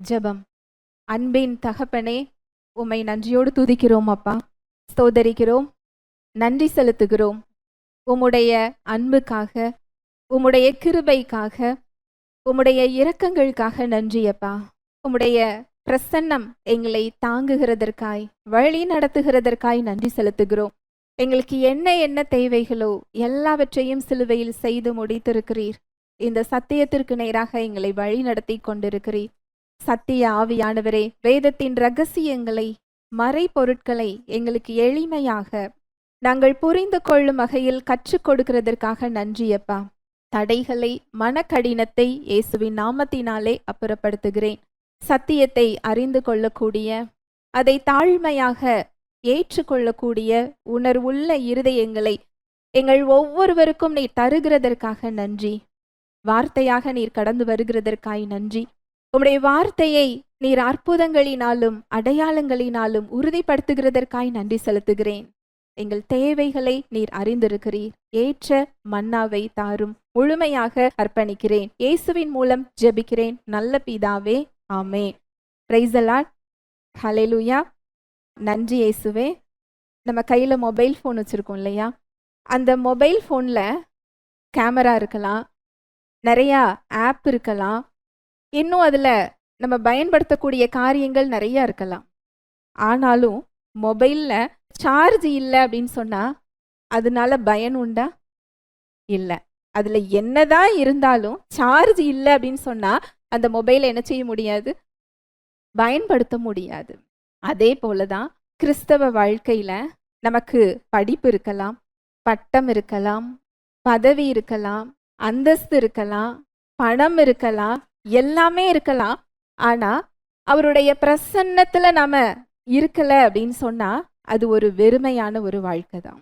ஜெபம். அன்பின் தகப்பனே, உம்மை நன்றியோடு துதிக்கிறோம் அப்பா, ஸ்தோதரிக்கிறோம், நன்றி செலுத்துகிறோம். உம்முடைய அன்புக்காக, உம்முடைய கிருபைக்காக, உம்முடைய இரக்கங்களுக்காக நன்றி அப்பா. உம்முடைய பிரசன்னம் எங்களை தாங்குகிறதற்காய், வழி நடத்துகிறதற்காய் நன்றி செலுத்துகிறோம். எங்களுக்கு என்ன என்ன தேவைகளோ எல்லாவற்றையும் சிலுவையில் செய்து முடித்திருக்கிறீர். இந்த சத்தியத்திற்கு நேராக எங்களை வழி நடத்தி கொண்டிருக்கிறீர். சத்திய ஆவியானவரே, வேதத்தின் இரகசியங்களை, மறைபொருட்களை எங்களுக்கு எளிமையாக நாங்கள் புரிந்து கொள்ளும் வகையில் கற்றுக் கொடுக்கிறதற்காக நன்றியப்பா. தடைகளை, மனக்கடினத்தை இயேசுவின் நாமத்தினாலே அப்புறப்படுத்துகிறேன். சத்தியத்தை அறிந்து கொள்ளக்கூடிய, அதை தாழ்மையாக ஏற்றுக்கொள்ளக்கூடிய உணர்வுள்ள இருதயங்களை எங்கள் ஒவ்வொருவருக்கும் நீர் தருகிறதற்காக நன்றி. வார்த்தையாக நீர் கடந்து வருகிறதற்காய் நன்றி. உம்முடைய வார்த்தையை நீர் அற்புதங்களினாலும் அடையாளங்களினாலும் உறுதிப்படுத்துகிறதற்காய் நன்றி செலுத்துகிறேன். எங்கள் தேவைகளை நீர் அறிந்திருக்கிறீர். ஏற்ற மன்னாவை தாரும். முழுமையாக அர்ப்பணிக்கிறேன். இயேசுவின் மூலம் ஜெபிக்கிறேன் நல்ல பிதாவே, ஆமென். Praise the Lord. ஹல்லேலூயா. நன்றி இயேசுவே. நம்ம கையில் மொபைல் ஃபோன் வச்சுருக்கோம் இல்லையா, அந்த மொபைல் ஃபோனில் கேமரா இருக்கலாம், நிறையா ஆப் இருக்கலாம், இன்னும் அதில் நம்ம பயன்படுத்தக்கூடிய காரியங்கள் நிறையா இருக்கலாம். ஆனாலும் மொபைலில் சார்ஜ் இல்லை அப்படின்னு சொன்னால் அதனால பயன் உண்டா? இல்லை. அதில் என்னதான் இருந்தாலும் சார்ஜ் இல்லை அப்படின்னு சொன்னால் அந்த மொபைலை என்ன செய்ய முடியாது? பயன்படுத்த முடியாது. அதே போல தான் கிறிஸ்தவ வாழ்க்கையில் நமக்கு படிப்பு இருக்கலாம், பட்டம் இருக்கலாம், பதவி இருக்கலாம், அந்தஸ்து இருக்கலாம், பணம் இருக்கலாம், எல்லாமே இருக்கலாம். ஆனால் அவருடைய பிரசன்னத்தில் நாம் இருக்கலை அப்படின்னு சொன்னால் அது ஒரு வெறுமையான ஒரு வாழ்க்கை தான்.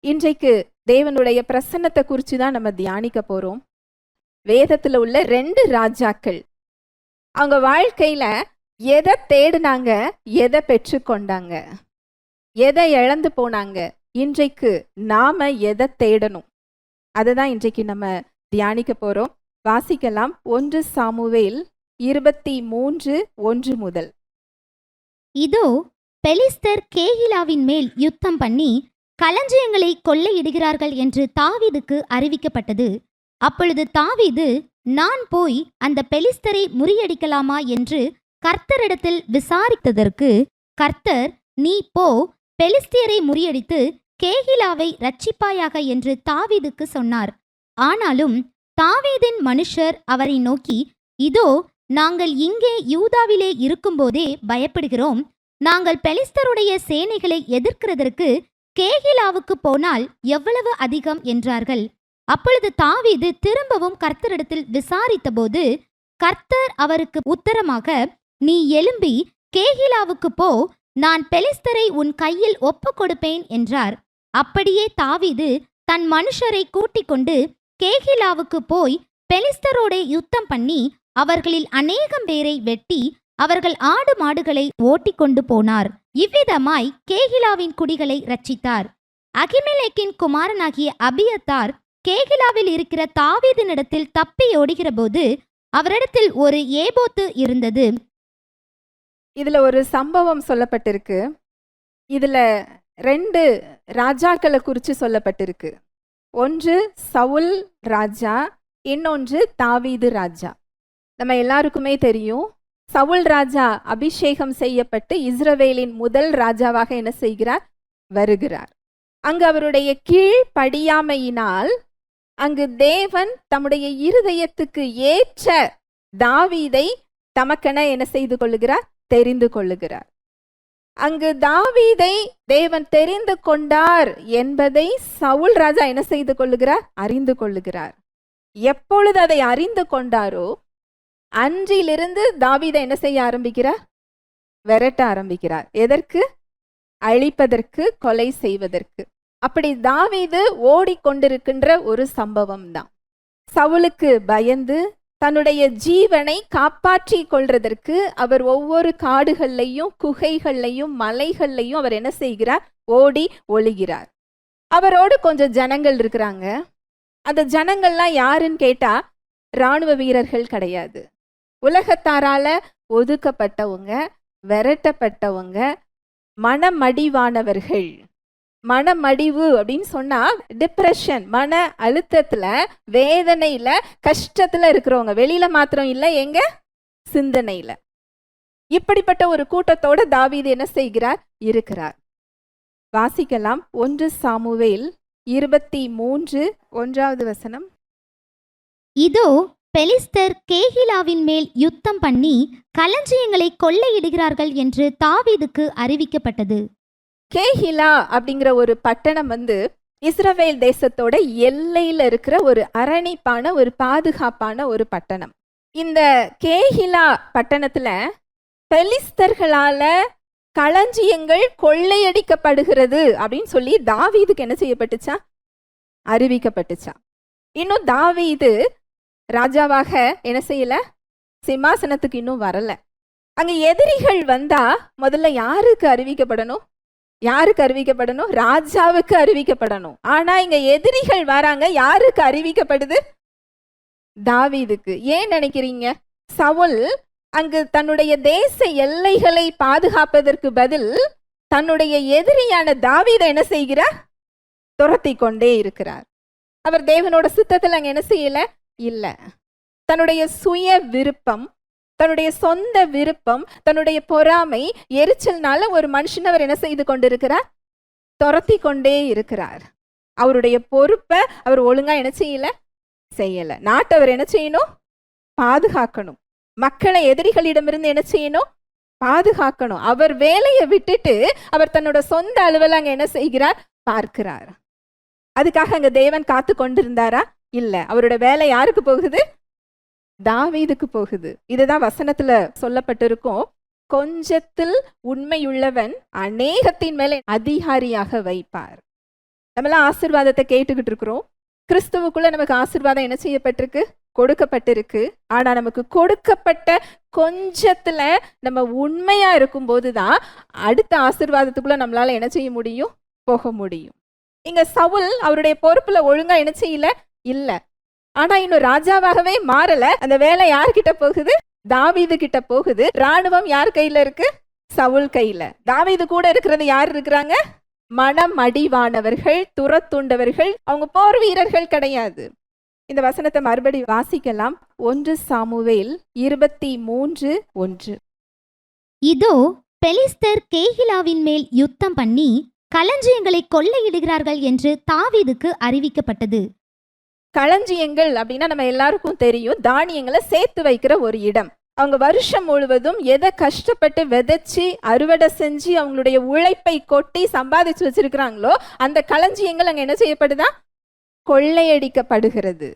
இன்றைக்கு தேவனுடைய பிரசன்னத்தை குறித்து தான் நம்ம தியானிக்க போகிறோம். வேதத்தில் உள்ள 2 ராஜாக்கள் அவங்க வாழ்க்கையில் எதை தேடினாங்க, எதை பெற்றுக்கொண்டாங்க, எதை இழந்து போனாங்க. இன்றைக்கு நாம் எதை தேடணும், அதை தான் இன்றைக்கு நம்ம தியானிக்க போகிறோம். வாசிக்கலாம். 1 சாமுவேல் 23:1 முதல். இதோ பெலிஸ்தர் கேகிலாவின் மேல் யுத்தம் பண்ணி களஞ்சியங்களை கொள்ளையிடுகிறார்கள் என்று தாவீதுக்கு அறிவிக்கப்பட்டது. அப்பொழுது தாவீது, நான் போய் அந்த பெலிஸ்தரை முறியடிக்கலாமா என்று கர்த்தரிடத்தில் விசாரித்ததற்கு கர்த்தர், நீ போ, பெலிஸ்தியரை முறியடித்து கேகிலாவை இரட்சிப்பாயாக என்று தாவீதுக்கு சொன்னார். ஆனாலும் தாவீதின் மனுஷர் அவரை நோக்கி, இதோ நாங்கள் இங்கே யூதாவிலே இருக்கும்போதே பயப்படுகிறோம். நாங்கள் பெலிஸ்தருடைய சேனைகளை எதிர்க்கிறதற்கு கேகிலாவுக்கு போனால் எவ்வளவு அதிகம் என்றார்கள். அப்பொழுது தாவீது திரும்பவும் கர்த்தரிடத்தில் விசாரித்தபோது கர்த்தர் அவருக்கு உத்தரமாக, நீ எழும்பி கேகிலாவுக்கு போ, நான் பெலிஸ்தரை உன் கையில் ஒப்பு கொடுப்பேன் என்றார். அப்படியே தாவீது தன் மனுஷரை கூட்டிக் கொண்டு கேகிலாவுக்கு போய் பெலிஸ்தரோட யுத்தம் பண்ணி அவர்களில் அநேகம் பேரை வெட்டி அவர்கள் ஆடு மாடுகளை ஓட்டிக்கொண்டு போனார். இவ்விதமாய் கேகிலாவின் குடிகளை இரட்சித்தார். அகிமெலேக்கின் குமாரனாகிய அபியத்தார் கேகிலாவில் இருக்கிற தாவீதினிடத்தில் தப்பி ஓடுகிற போது அவரிடத்தில் ஒரு ஏபோத்து இருந்தது. இதுல ஒரு சம்பவம் சொல்லப்பட்டிருக்கு. இதுல 2 ராஜாக்களை குறித்து சொல்லப்பட்டிருக்கு. ஒன்று சவுல் ராஜா, இன்னொன்று தாவீது ராஜா. நம்ம எல்லாருக்குமே தெரியும், சவுல் ராஜா அபிஷேகம் செய்யப்பட்டு இஸ்ரவேலின் முதல் ராஜாவாக என்ன செய்கிறார்? வருகிறார். அங்கு அவருடைய கீழ்ப்படியாமையினால் அங்கு தேவன் தம்முடைய இருதயத்துக்கு ஏற்ற தாவீதை தமக்கென என்ன செய்து கொள்ளுகிறார்? தெரிந்து கொள்ளுகிறார். அங்கு தாவீதை தேவன் தெரிந்து கொண்டார் என்பதை சவுல் ராஜா என்ன செய்து கொள்ளுகிறார்? அறிந்து கொள்ளுகிறார். எப்பொழுது அதை அறிந்து கொண்டாரோ அன்றிலிருந்து தாவீதை என்ன செய்ய ஆரம்பிக்கிறார்? விரட்ட ஆரம்பிக்கிறார். எதற்கு? அழிப்பதற்கு, கொலை செய்வதற்கு. அப்படி தாவீது ஓடிக்கொண்டிருக்கின்ற ஒரு சம்பவம் தான். சவுலுக்கு பயந்து தன்னுடைய ஜீவனை காப்பாற்றி கொள்றதற்கு அவர் ஒவ்வொரு காடுகள்லையும், குகைகள்லையும், மலைகள்லையும் அவர் என்ன செய்கிறார்? ஓடி ஒளிகிறார். அவரோடு கொஞ்சம் ஜனங்கள் இருக்கிறாங்க. அந்த ஜனங்கள்லாம் யாருன்னு கேட்டா இராணுவ வீரர்கள் கிடையாது. உலகத்தாரால ஒதுக்கப்பட்டவங்க, விரட்டப்பட்டவங்க, மனமடிவானவர்கள். மனமடிவு அப்படின்னு சொன்னா டிப்ரெஷன், மன அழுத்தத்துல, வேதனையில, கஷ்டத்துல இருக்கிறவங்க. வெளியில மாத்திரம் இல்ல, எங்க சிந்தனையில. இப்படிப்பட்ட ஒரு கூட்டத்தோட தாவீது என்ன செய்கிறார்? இருக்கிறார். வாசிக்கலாம். 1 சாமுவேல் 23 1வது வசனம். இதோ பெலிஸ்தர் கேகிலாவின் மேல் யுத்தம் பண்ணி களஞ்சியங்களை கொள்ளையிடுகிறார்கள் என்று தாவீதுக்கு அறிவிக்கப்பட்டது. கேகிலா அப்படிங்கிற ஒரு பட்டணம் இஸ்ரவேல் தேசத்தோட எல்லையில இருக்கிற ஒரு அரணிப்பான, ஒரு பாதுகாப்பான ஒரு பட்டணம். இந்த கேகிலா பட்டணத்துல பெலிஸ்தர்களால களஞ்சியங்கள் கொள்ளையடிக்கப்படுகிறது அப்படின்னு சொல்லி தாவீதுக்கு என்ன செய்யப்பட்டுச்சா? அறிவிக்கப்பட்டுச்சா. இன்னும் தாவீது ராஜாவாக என்ன செய்யல? சிம்மாசனத்துக்கு இன்னும் வரல. அங்க எதிரிகள் வந்தா முதல்ல யாருக்கு அறிவிக்கப்படணும்? யாருக்கு அறிவிக்கப்படணும்? ராஜாவுக்கு அறிவிக்கப்படணும். ஆனா இங்க எதிரிகள் வராங்க, யாருக்கு அறிவிக்கப்படுது? தாவீதுக்கு. ஏன் நினைக்கிறீங்க? சவுல் அங்கு தன்னுடைய தேச எல்லைகளை பாதுகாப்பதற்கு பதில் தன்னுடைய எதிரியான தாவீதை என்ன செய்கிறார்? துரத்தி கொண்டே இருக்கிறார். அவர் தேவனோட சித்தத்தில் அங்க என்ன செய்யல? இல்ல. தன்னுடைய சுய விருப்பம், தன்னுடைய சொந்த விருப்பம், தன்னுடைய பொறாமை, எரிச்சல்னால ஒரு மனுஷன் அவர் என்ன செய்து கொண்டிருக்கிறார்? துரத்தி கொண்டே இருக்கிறார். அவருடைய பொறுப்பை அவர் ஒழுங்கா என்ன செய்யல. நாட்டை அவர் என்ன செய்யணும்? பாதுகாக்கணும். மக்களை எதிரிகளிடமிருந்து என்ன செய்யணும்? பாதுகாக்கணும். அவர் வேலையை விட்டுட்டு அவர் தன்னோட சொந்த அலுவல அங்க என்ன செய்கிறார்? பார்க்கிறார். அதுக்காக அங்க தேவன் காத்து கொண்டிருந்தாரா? இல்ல. அவரோட வேலை யாருக்கு போகுது? தாவீதுக்கு போகுது. இதுதான் வசனத்துல சொல்லப்பட்டிருக்கும். கொஞ்சத்தில் உண்மையுள்ளவன் அநேகத்தின் மேல அதிகாரியாக வைப்பார். நம்மளாம் ஆசீர்வாதத்தை கேட்டுக்கிட்டு இருக்கிறோம். கிறிஸ்துவுக்குள்ள நமக்கு ஆசீர்வாதம் என்ன செய்யப்பட்டிருக்கு? கொடுக்கப்பட்டிருக்கு. ஆனா நமக்கு கொடுக்கப்பட்ட கொஞ்சத்துல நம்ம உண்மையா இருக்கும் போதுதான் அடுத்த ஆசீர்வாதத்துக்குள்ள நம்மளால என்ன செய்ய முடியும்? போக முடியும். இங்க சவுல் அவருடைய பொறுப்புல ஒழுங்கா என்ன செய்யல? இல்ல. ஆனா இன்னும் ராஜாவாகவே மாறல. அந்த வேலை யார்கிட்ட போகுது? தாவீது கிட்ட போகுது. ராணுவம் யார் கையில இருக்கு? சவுல் கையில. தாவீது கூட இருக்கிறது யார் இருக்கிறாங்க? மனமடிவானவர்கள், துரத்துண்டவர்கள். அவங்க போர் வீரர்கள் கிடையாது. இந்த வசனத்தை மறுபடி வாசிக்கலாம். 1 சாமுவேல் 23:1. இதோ பெலிஸ்தர் கேகிலாவின் மேல் யுத்தம் பண்ணி களஞ்சியங்களை கொள்ளையிடுகிறார்கள் என்று தாவீதுக்கு அறிவிக்கப்பட்டது. களஞ்சியங்கள் அப்படின்னா நம்ம எல்லாருக்கும் தெரியும், தானியங்களை சேர்த்து வைக்கிற ஒரு இடம். அவங்க வருஷம் முழுவதும் எதை கஷ்டப்பட்டு விதைச்சி அறுவடை செஞ்சு அவங்களுடைய உழைப்பை கொட்டி சம்பாதிச்சு வச்சிருக்கிறாங்களோ அந்த களஞ்சியங்கள் அங்க என்ன செய்யப்படுதா? கொள்ளையடிக்கப்படுகிறது.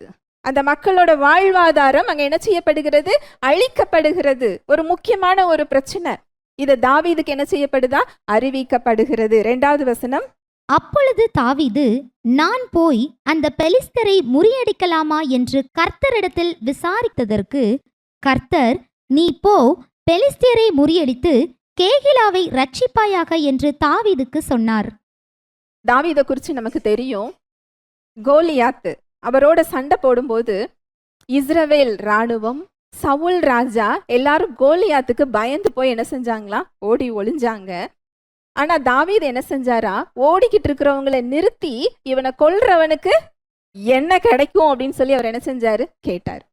அந்த மக்களோட வாழ்வாதாரம் அங்க என்ன செய்யப்படுகிறது? அழிக்கப்படுகிறது. ஒரு முக்கியமான ஒரு பிரச்சனை. இது தாவீதுக்கு என்ன செய்யப்படுதா? அறிவிக்கப்படுகிறது. 2வது வசனம். அப்பொழுது தாவீது, நான் போய் அந்த பெலிஸ்தரை முறியடிக்கலாமா என்று கர்த்தரிடத்தில் விசாரித்ததற்கு கர்த்தர், நீ போ, பெலிஸ்தரை முறியடித்து கேகிலாவை ரட்சிப்பாயாக என்று தாவீதுக்கு சொன்னார். தாவீதை குறித்து நமக்கு தெரியும். கோலியாத்து அவரோட சண்டை போடும்போது இஸ்ரவேல் ராணுவம், சவுல் ராஜா எல்லாரும் கோலியாத்துக்கு பயந்து போய் என்ன செஞ்சாங்களா? ஓடி ஒளிஞ்சாங்க. ஆனா தாவீது என்ன செஞ்சாரா? ஓடிக்கிட்டு இருக்கிறவங்களை நிறுத்தி இவனை கொல்றவனுக்கு என்ன கிடைக்கும் அப்படின்னு சொல்லி அவர் என்ன செஞ்சாரு? கேட்டார்.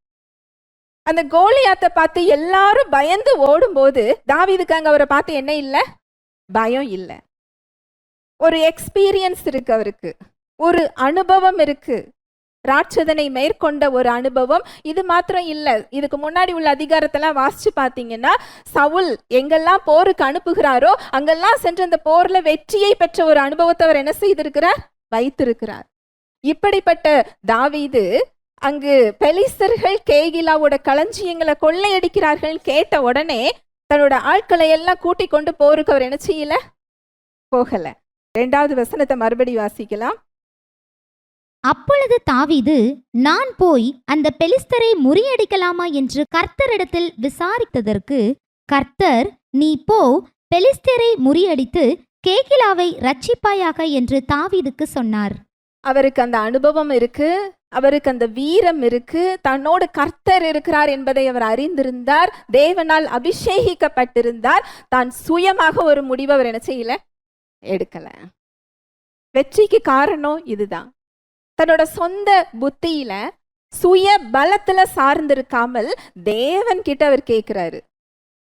அந்த கோலியாத்தை பார்த்து எல்லாரும் பயந்து ஓடும்போது தாவீதுக்கு அங்க அவரை பார்த்து என்ன இல்ல? பயம் இல்ல. ஒரு எக்ஸ்பீரியன்ஸ் இருக்கு அவருக்கு, ஒரு அனுபவம் இருக்கு. ராட்சதனை மேற்கொண்ட ஒரு அனுபவம். இது மாத்திரம் இல்ல, இதுக்கு முன்னாடி உள்ள அதிகாரத்தெல்லாம் வாசிச்சு பார்த்தீங்கன்னா சவுல் எங்கெல்லாம் போருக்கு அனுப்புகிறாரோ அங்கெல்லாம் சென்று அந்த போர்ல வெற்றியை பெற்ற ஒரு அனுபவத்தை அவர் என்ன செய்திருக்கிறார்? வைத்திருக்கிறார். இப்படிப்பட்ட தாவீது அங்கு பெலிஸ்தர்கள் கேகிலாவோட களஞ்சியங்களை கொள்ளையடிக்கிறார்கள் கேட்ட உடனே தன்னோட ஆட்களை எல்லாம் கூட்டிக் கொண்டு போருக்கு அவர் என்ன செய்யல? போகல. 2வது வசனத்தை மறுபடி வாசிக்கலாம். அப்பொழுது தாவீது, நான் போய் அந்த பெலிஸ்தரை முறியடிக்கலாமா என்று கர்த்தரிடத்தில் விசாரித்ததற்கு கர்த்தர், நீ போ, பெலிஸ்தரை முறியடித்து கேகிலாவை ரட்சிப்பாயாக என்று தாவீதுக்கு சொன்னார். அவருக்கு அந்த அனுபவம் இருக்கு, அவருக்கு அந்த வீரம் இருக்கு, தன்னோடு கர்த்தர் இருக்கிறார் என்பதை அவர் அறிந்திருந்தார், தேவனால் அபிஷேகிக்கப்பட்டிருந்தார். தான் சுயமாக ஒரு முடிவை அவர் என்ன செய்யல, எடுக்கல. வெற்றிக்கு காரணம் இதுதான். தன்னோட சொந்த புத்தியில சுய பலத்துல சார்ந்திருக்காமல் தேவன் கிட்ட அவர் கேட்கிறாரு.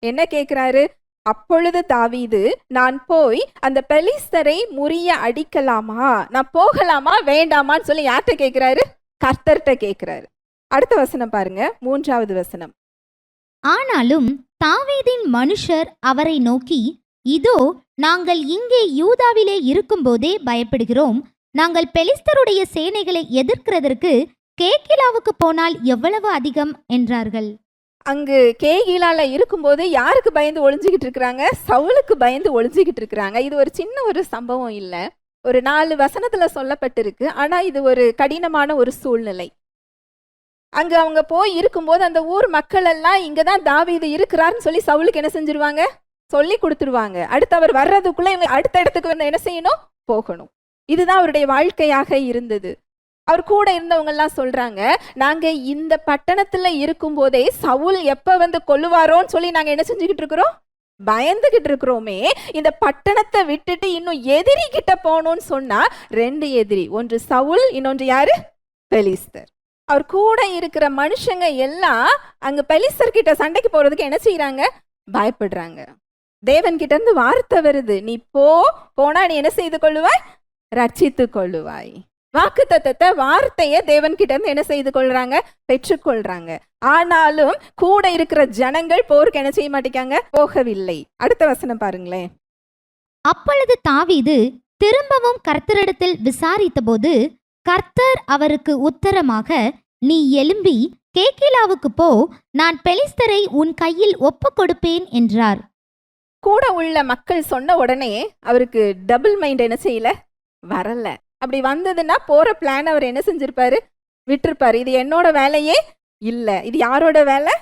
என்ன கேட்கிறாரு? அப்பொழுது தாவீது, நான் போய் அந்த பெலிஸ்தரை முறிய அடிக்கலாமா, நான் போகலாமா வேண்டாமான்னு சொல்லி யார்கிட்ட கேட்கிறாரு? கர்த்தர்கிட்ட கேட்கிறாரு. அடுத்த வசனம் பாருங்க, 3வது வசனம். ஆனாலும் தாவீதின் மனுஷர் அவரை நோக்கி, இதோ நாங்கள் இங்கே யூதாவிலே இருக்கும்போதே பயப்படுகிறோம். நாங்கள் பெலிஸ்தருடைய சேனைகளை எதிர்க்கிறதற்கு கேகிலாவுக்கு போனால் எவ்வளவு அதிகம் என்றார்கள். அங்கு கேகிலால இருக்கும்போது யாருக்கு பயந்து ஒளிஞ்சுக்கிட்டு இருக்கிறாங்க? சவுலுக்கு பயந்து ஒளிஞ்சுக்கிட்டு இருக்கிறாங்க. இது ஒரு சின்ன ஒரு சம்பவம் இல்ல, ஒரு 4 வசனத்துல சொல்லப்பட்டிருக்கு. ஆனா இது ஒரு கடினமான ஒரு சூழ்நிலை. அங்க அவங்க போய் இருக்கும்போது அந்த ஊர் மக்கள் எல்லாம் இங்கதான் தாவீது இருக்கிறார்னு சொல்லி சவுலுக்கு என்ன செஞ்சிருவாங்க? சொல்லி கொடுத்துருவாங்க. அடுத்து அவர் வர்றதுக்குள்ள இவங்க அடுத்த இடத்துக்கு வந்து என்ன செய்யணும்? போகணும். இதுதான் அவருடைய வாழ்க்கையாக இருந்தது. அவர் கூட இருந்தவங்க எல்லாம் சொல்றாங்க, நாங்க இந்த பட்டணத்துல இருக்கும் போதே சவுல் எப்ப வந்து கொல்லுவாரோன்னு சொல்லி நாங்க என்ன செஞ்சுக்கிட்டு இருக்கிறோம்? பயந்துகிட்டு இருக்கிறோமே. இந்த பட்டணத்தை விட்டுட்டு இன்னும் எதிரி கிட்ட போகணும்னு சொன்னா 2 எதிரி, ஒன்று சவுல், இன்னொன்று யாரு? பெலிஸ்தர். அவர் கூட இருக்கிற மனுஷங்க எல்லாம் அங்க பெலிஸ்தர் கிட்ட சண்டைக்கு போறதுக்கு என்ன செய்யறாங்க? பயப்படுறாங்க. தேவன் கிட்ட இருந்து வார்த்தை வருது, நீ போனா நீ என்ன செய்து கொள்ளுவாய்? ரட்சித்து கொள்ளுவாய். வாக்குத்தத்தத்தை, வார்த்தையை தேவன் கிட்ட இருந்து என்ன செய்து கொள்றாங்க? பெற்றுக்கொள்றாங்க. ஆனாலும் கூட இருக்கிற ஜனங்கள் போருக்கு என்ன செய்ய மாட்டேங்காங்க? போகவில்லை. அடுத்த வசனம் பாருங்களேன். அப்பொழுது தாவீது திரும்பவும் கர்த்தரிடத்தில் விசாரித்தபோது கர்த்தர் அவருக்கு உத்தரமாக, நீ எழும்பி கேகிலாவுக்கு போ, நான் பெலிஸ்தரை உன் கையில் ஒப்பு கொடுப்பேன் என்றார். கூட உள்ள மக்கள் சொன்ன உடனே அவருக்கு டபுள் மைண்ட் என்ன செய்யல, வரல. அப்படி வந்ததுன்னா போற பிளான் அவர் என்ன செஞ்சிருப்பாரு? விட்டுருப்பாரு. இது என்னோட வேலையே இல்ல, இது யாரோட வேலை?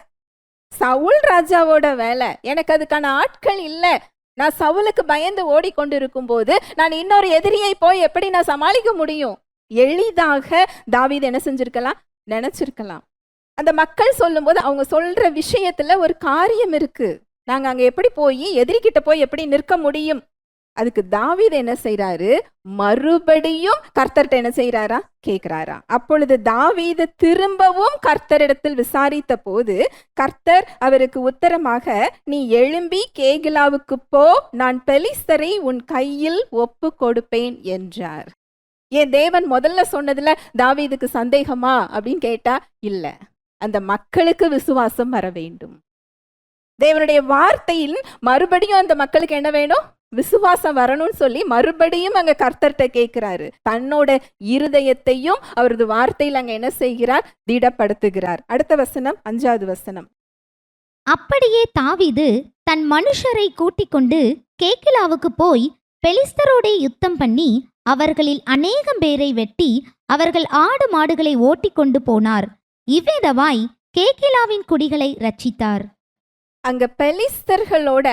சவுல் ராஜாவோட வேலை. எனக்கு அதுக்கான ஆட்கள் இல்ல. நான் சவுலுக்கு பயந்து ஓடிக்கொண்டிருக்கும் போது நான் இன்னொரு எதிரியை போய் எப்படி நான் சமாளிக்க முடியும்? எளிதாக தாவீது என்ன செஞ்சிருக்கலாம்? நினைச்சிருக்கலாம். அந்த மக்கள் சொல்லும் போது அவங்க சொல்ற விஷயத்துல ஒரு காரியம் இருக்கு. நாங்க அங்க எப்படி போய் எதிரிகிட்ட போய் எப்படி நிற்க முடியும்? அதுக்கு தாவீது என்ன செய்யறாரு? மறுபடியும் கர்த்தர்ட்ட என்ன செய்யறாரா? கேட்கிறாரா. அப்பொழுது தாவீது திரும்பவும் கர்த்தரிடத்தில் விசாரித்த போது கர்த்தர் அவருக்கு உத்தரமாக, நீ எழும்பி கேகிலாவுக்கு போ, நான் பெலிஸ்தரை உன் கையில் ஒப்பு கொடுப்பேன் என்றார். ஏன் தேவன் முதல்ல சொன்னதுல தாவீதுக்கு சந்தேகமா அப்படின்னு கேட்டா இல்ல, அந்த மக்களுக்கு விசுவாசம் வர வேண்டும். தேவனுடைய வார்த்தையில் மறுபடியும் அந்த மக்களுக்கு என்ன வேணும்? விசுவாசம் வரணும்னு சொல்லி மறுபடியும் அங்க கர்த்தர்ட்ட கேட்கிறாரு. தன்னோட இருதயத்தையும் அவரது வார்த்தையில் அங்க என்ன செய்கிறார்? திடப்படுத்துகிறார். அடுத்த வசனம், 5வது வசனம். அப்படியே தாவீது தன் மனுஷரை கூட்டிக் கொண்டு கேகிலாவுக்கு போய் பெலிஸ்தரோடே யுத்தம் பண்ணி அவர்களில் அநேகம் பேரை வெட்டி அவர்கள் ஆடு மாடுகளை ஓட்டிக் கொண்டு போனார். இவ்விதமாய் கேகிலாவின் குடிகளை ரட்சித்தார். அங்க பெலிஸ்தர்களோட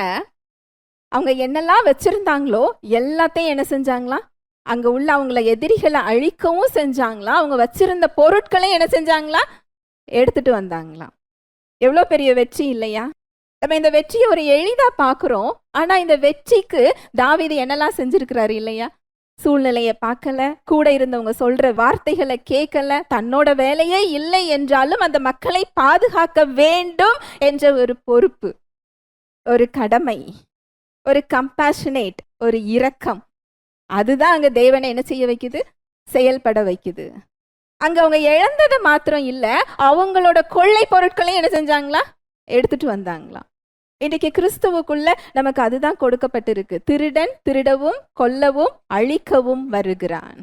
அவங்க என்னெல்லாம் வச்சிருந்தாங்களோ எல்லாத்தையும் என்ன செஞ்சாங்களாம்? அங்க உள்ள அவங்கள எதிரிகளை அழிக்கவும் செஞ்சாங்களாம். அவங்க வச்சிருந்த பொருட்களையும் என்ன செஞ்சாங்களா? எடுத்துட்டு வந்தாங்களாம். எவ்வளோ பெரிய வெற்றி இல்லையா? நம்ம இந்த வெற்றியை ஒரு எளிதா பார்க்குறோம். ஆனா இந்த வெற்றிக்கு தாவீது என்னெல்லாம் செஞ்சிருக்கிறாரு இல்லையா? சூழ்நிலையை பார்க்கல, கூட இருந்தவங்க சொல்ற வார்த்தைகளை கேட்கல, தன்னோட வேலையே இல்லை என்றாலும் அந்த மக்களை பாதுகாக்க வேண்டும் என்ற ஒரு பொறுப்பு, ஒரு கடமை, ஒரு கம்பேஷனேட், ஒரு இரக்கம், அதுதான் அங்க தேவனை என்ன செய்ய வைக்குது? செயல்பட வைக்குது. அங்க அவங்க இழந்தது மாத்திரம் இல்ல, அவங்களோட கொள்ளை பொருட்களையும் என்ன செஞ்சாங்களா? எடுத்துட்டு வந்தாங்களாம். இன்றைக்கு கிறிஸ்துவுக்குள்ள நமக்கு அதுதான் கொடுக்கப்பட்டிருக்கு. திருடன் திருடவும் கொல்லவும் அழிக்கவும் வருகிறான்.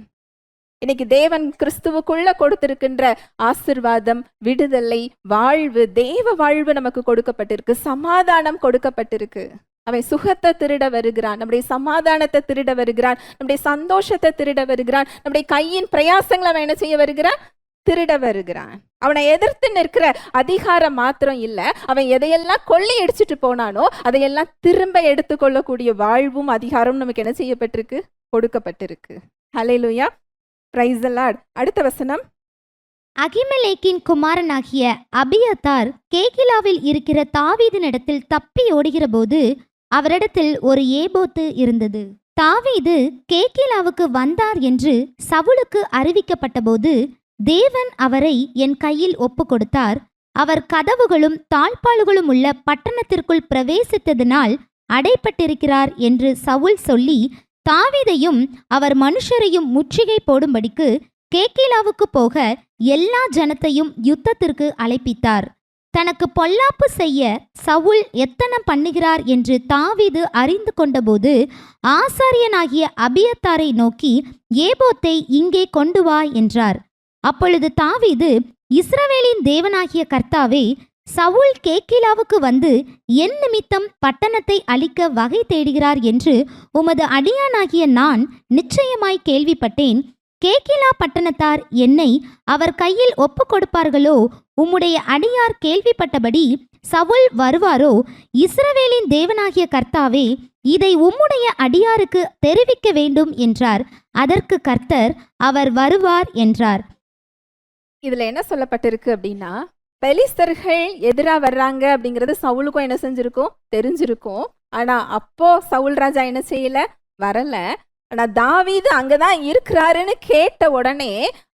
இன்னைக்கு தேவன் கிறிஸ்துவுக்குள்ள கொடுத்திருக்கின்ற ஆசீர்வாதம், விடுதலை, வாழ்வு, தேவ வாழ்வு நமக்கு கொடுக்கப்பட்டிருக்கு. சமாதானம் கொடுக்கப்பட்டிருக்கு. அவன் சுகத்தை திருட வருகிறான், நம்முடைய சமாதானத்தை திருட வருகிறான், நம்முடைய சந்தோஷத்தை திருட வருகிறான், நம்முடைய கையின் பிரயாசங்களை அவன் என்ன செய்ய வருகிறான்? திருட வருகிறான். அவனை எதிர்த்து நிற்கிற அதிகாரம் மாத்திரம் இல்ல, அவன் எதையெல்லாம் கொள்ளை அடிச்சுட்டு போனானோ அதையெல்லாம் திரும்ப எடுத்துக்கொள்ளக்கூடிய வாழ்வும் அதிகாரமும் நமக்கு என்ன செய்யப்பட்டிருக்கு? கொடுக்கப்பட்டிருக்கு. ஹல்லேலூயா, பிரைஸ் தி லார்ட். அடுத்த வசனம். அகிமெலேக்கின் குமாரனாகிய அபியத்தார் கேகிலாவில் இருக்கிற தாவீதினிடத்தில் தப்பி ஓடுகிறபோது அவரிடத்தில் ஒரு ஏபோத்து இருந்தது. தாவீது கேகிலாவுக்கு வந்தார் என்று சவுலுக்கு அறிவிக்கப்பட்டபோது தேவன் அவரை என் கையில் ஒப்பு கொடுத்தார். அவர் கதவுகளும் தாழ்பாள்களும் உள்ள பட்டணத்திற்குள் பிரவேசித்ததினால் அடைப்பட்டிருக்கிறார் என்று சவுல் சொல்லி தாவீதையும் அவர் மனுஷரையும் முற்றுகை போடும்படிக்கு கேகிலாவுக்கு போக எல்லா ஜனத்தையும் யுத்தத்திற்கு அழைப்பித்தார். தனக்கு பொல்லாப்பு செய்ய சவுல் எத்தனம் பண்ணுகிறார் என்று தாவீது அறிந்து கொண்டபோது ஆசாரியனாகிய அபியத்தாரை நோக்கி ஏபோத்தை இங்கே கொண்டு வா என்றார். அப்பொழுது தாவீது, இஸ்ரவேலின் தேவனாகிய கர்த்தாவே, சவுல் கேகிலாவுக்கு வந்து என் நிமித்தம் பட்டணத்தை அழிக்க வகை தேடுகிறார் என்று உமது அடியானாகிய நான் நிச்சயமாய் கேள்விப்பட்டேன். கேகிலா பட்டணத்தார் என்னை அவர் கையில் ஒப்பு கொடுப்பார்களோ? உம்முடைய அடியார் கேள்விப்பட்டபடி சவுல் வருவாரோ? இஸ்ரவேலின் தேவனாகிய கர்த்தாவே, இதை உம்முடைய அடியாருக்கு தெரிவிக்க வேண்டும் என்றார். அதற்கு கர்த்தர், அவர் வருவார் என்றார். இதுல என்ன சொல்லப்பட்டிருக்கு அப்படின்னா, பெலிஸ்தர்கள் எதிரா வர்றாங்க அப்படிங்கிறது சவுலுக்கும் என்ன செஞ்சிருக்கும், தெரிஞ்சிருக்கும். ஆனா அப்போ சவுல் ராஜா என்ன செய்யல, வரல. ஆனா தாவீது அங்கதான் இருக்கிறாருன்னு கேட்ட உடனே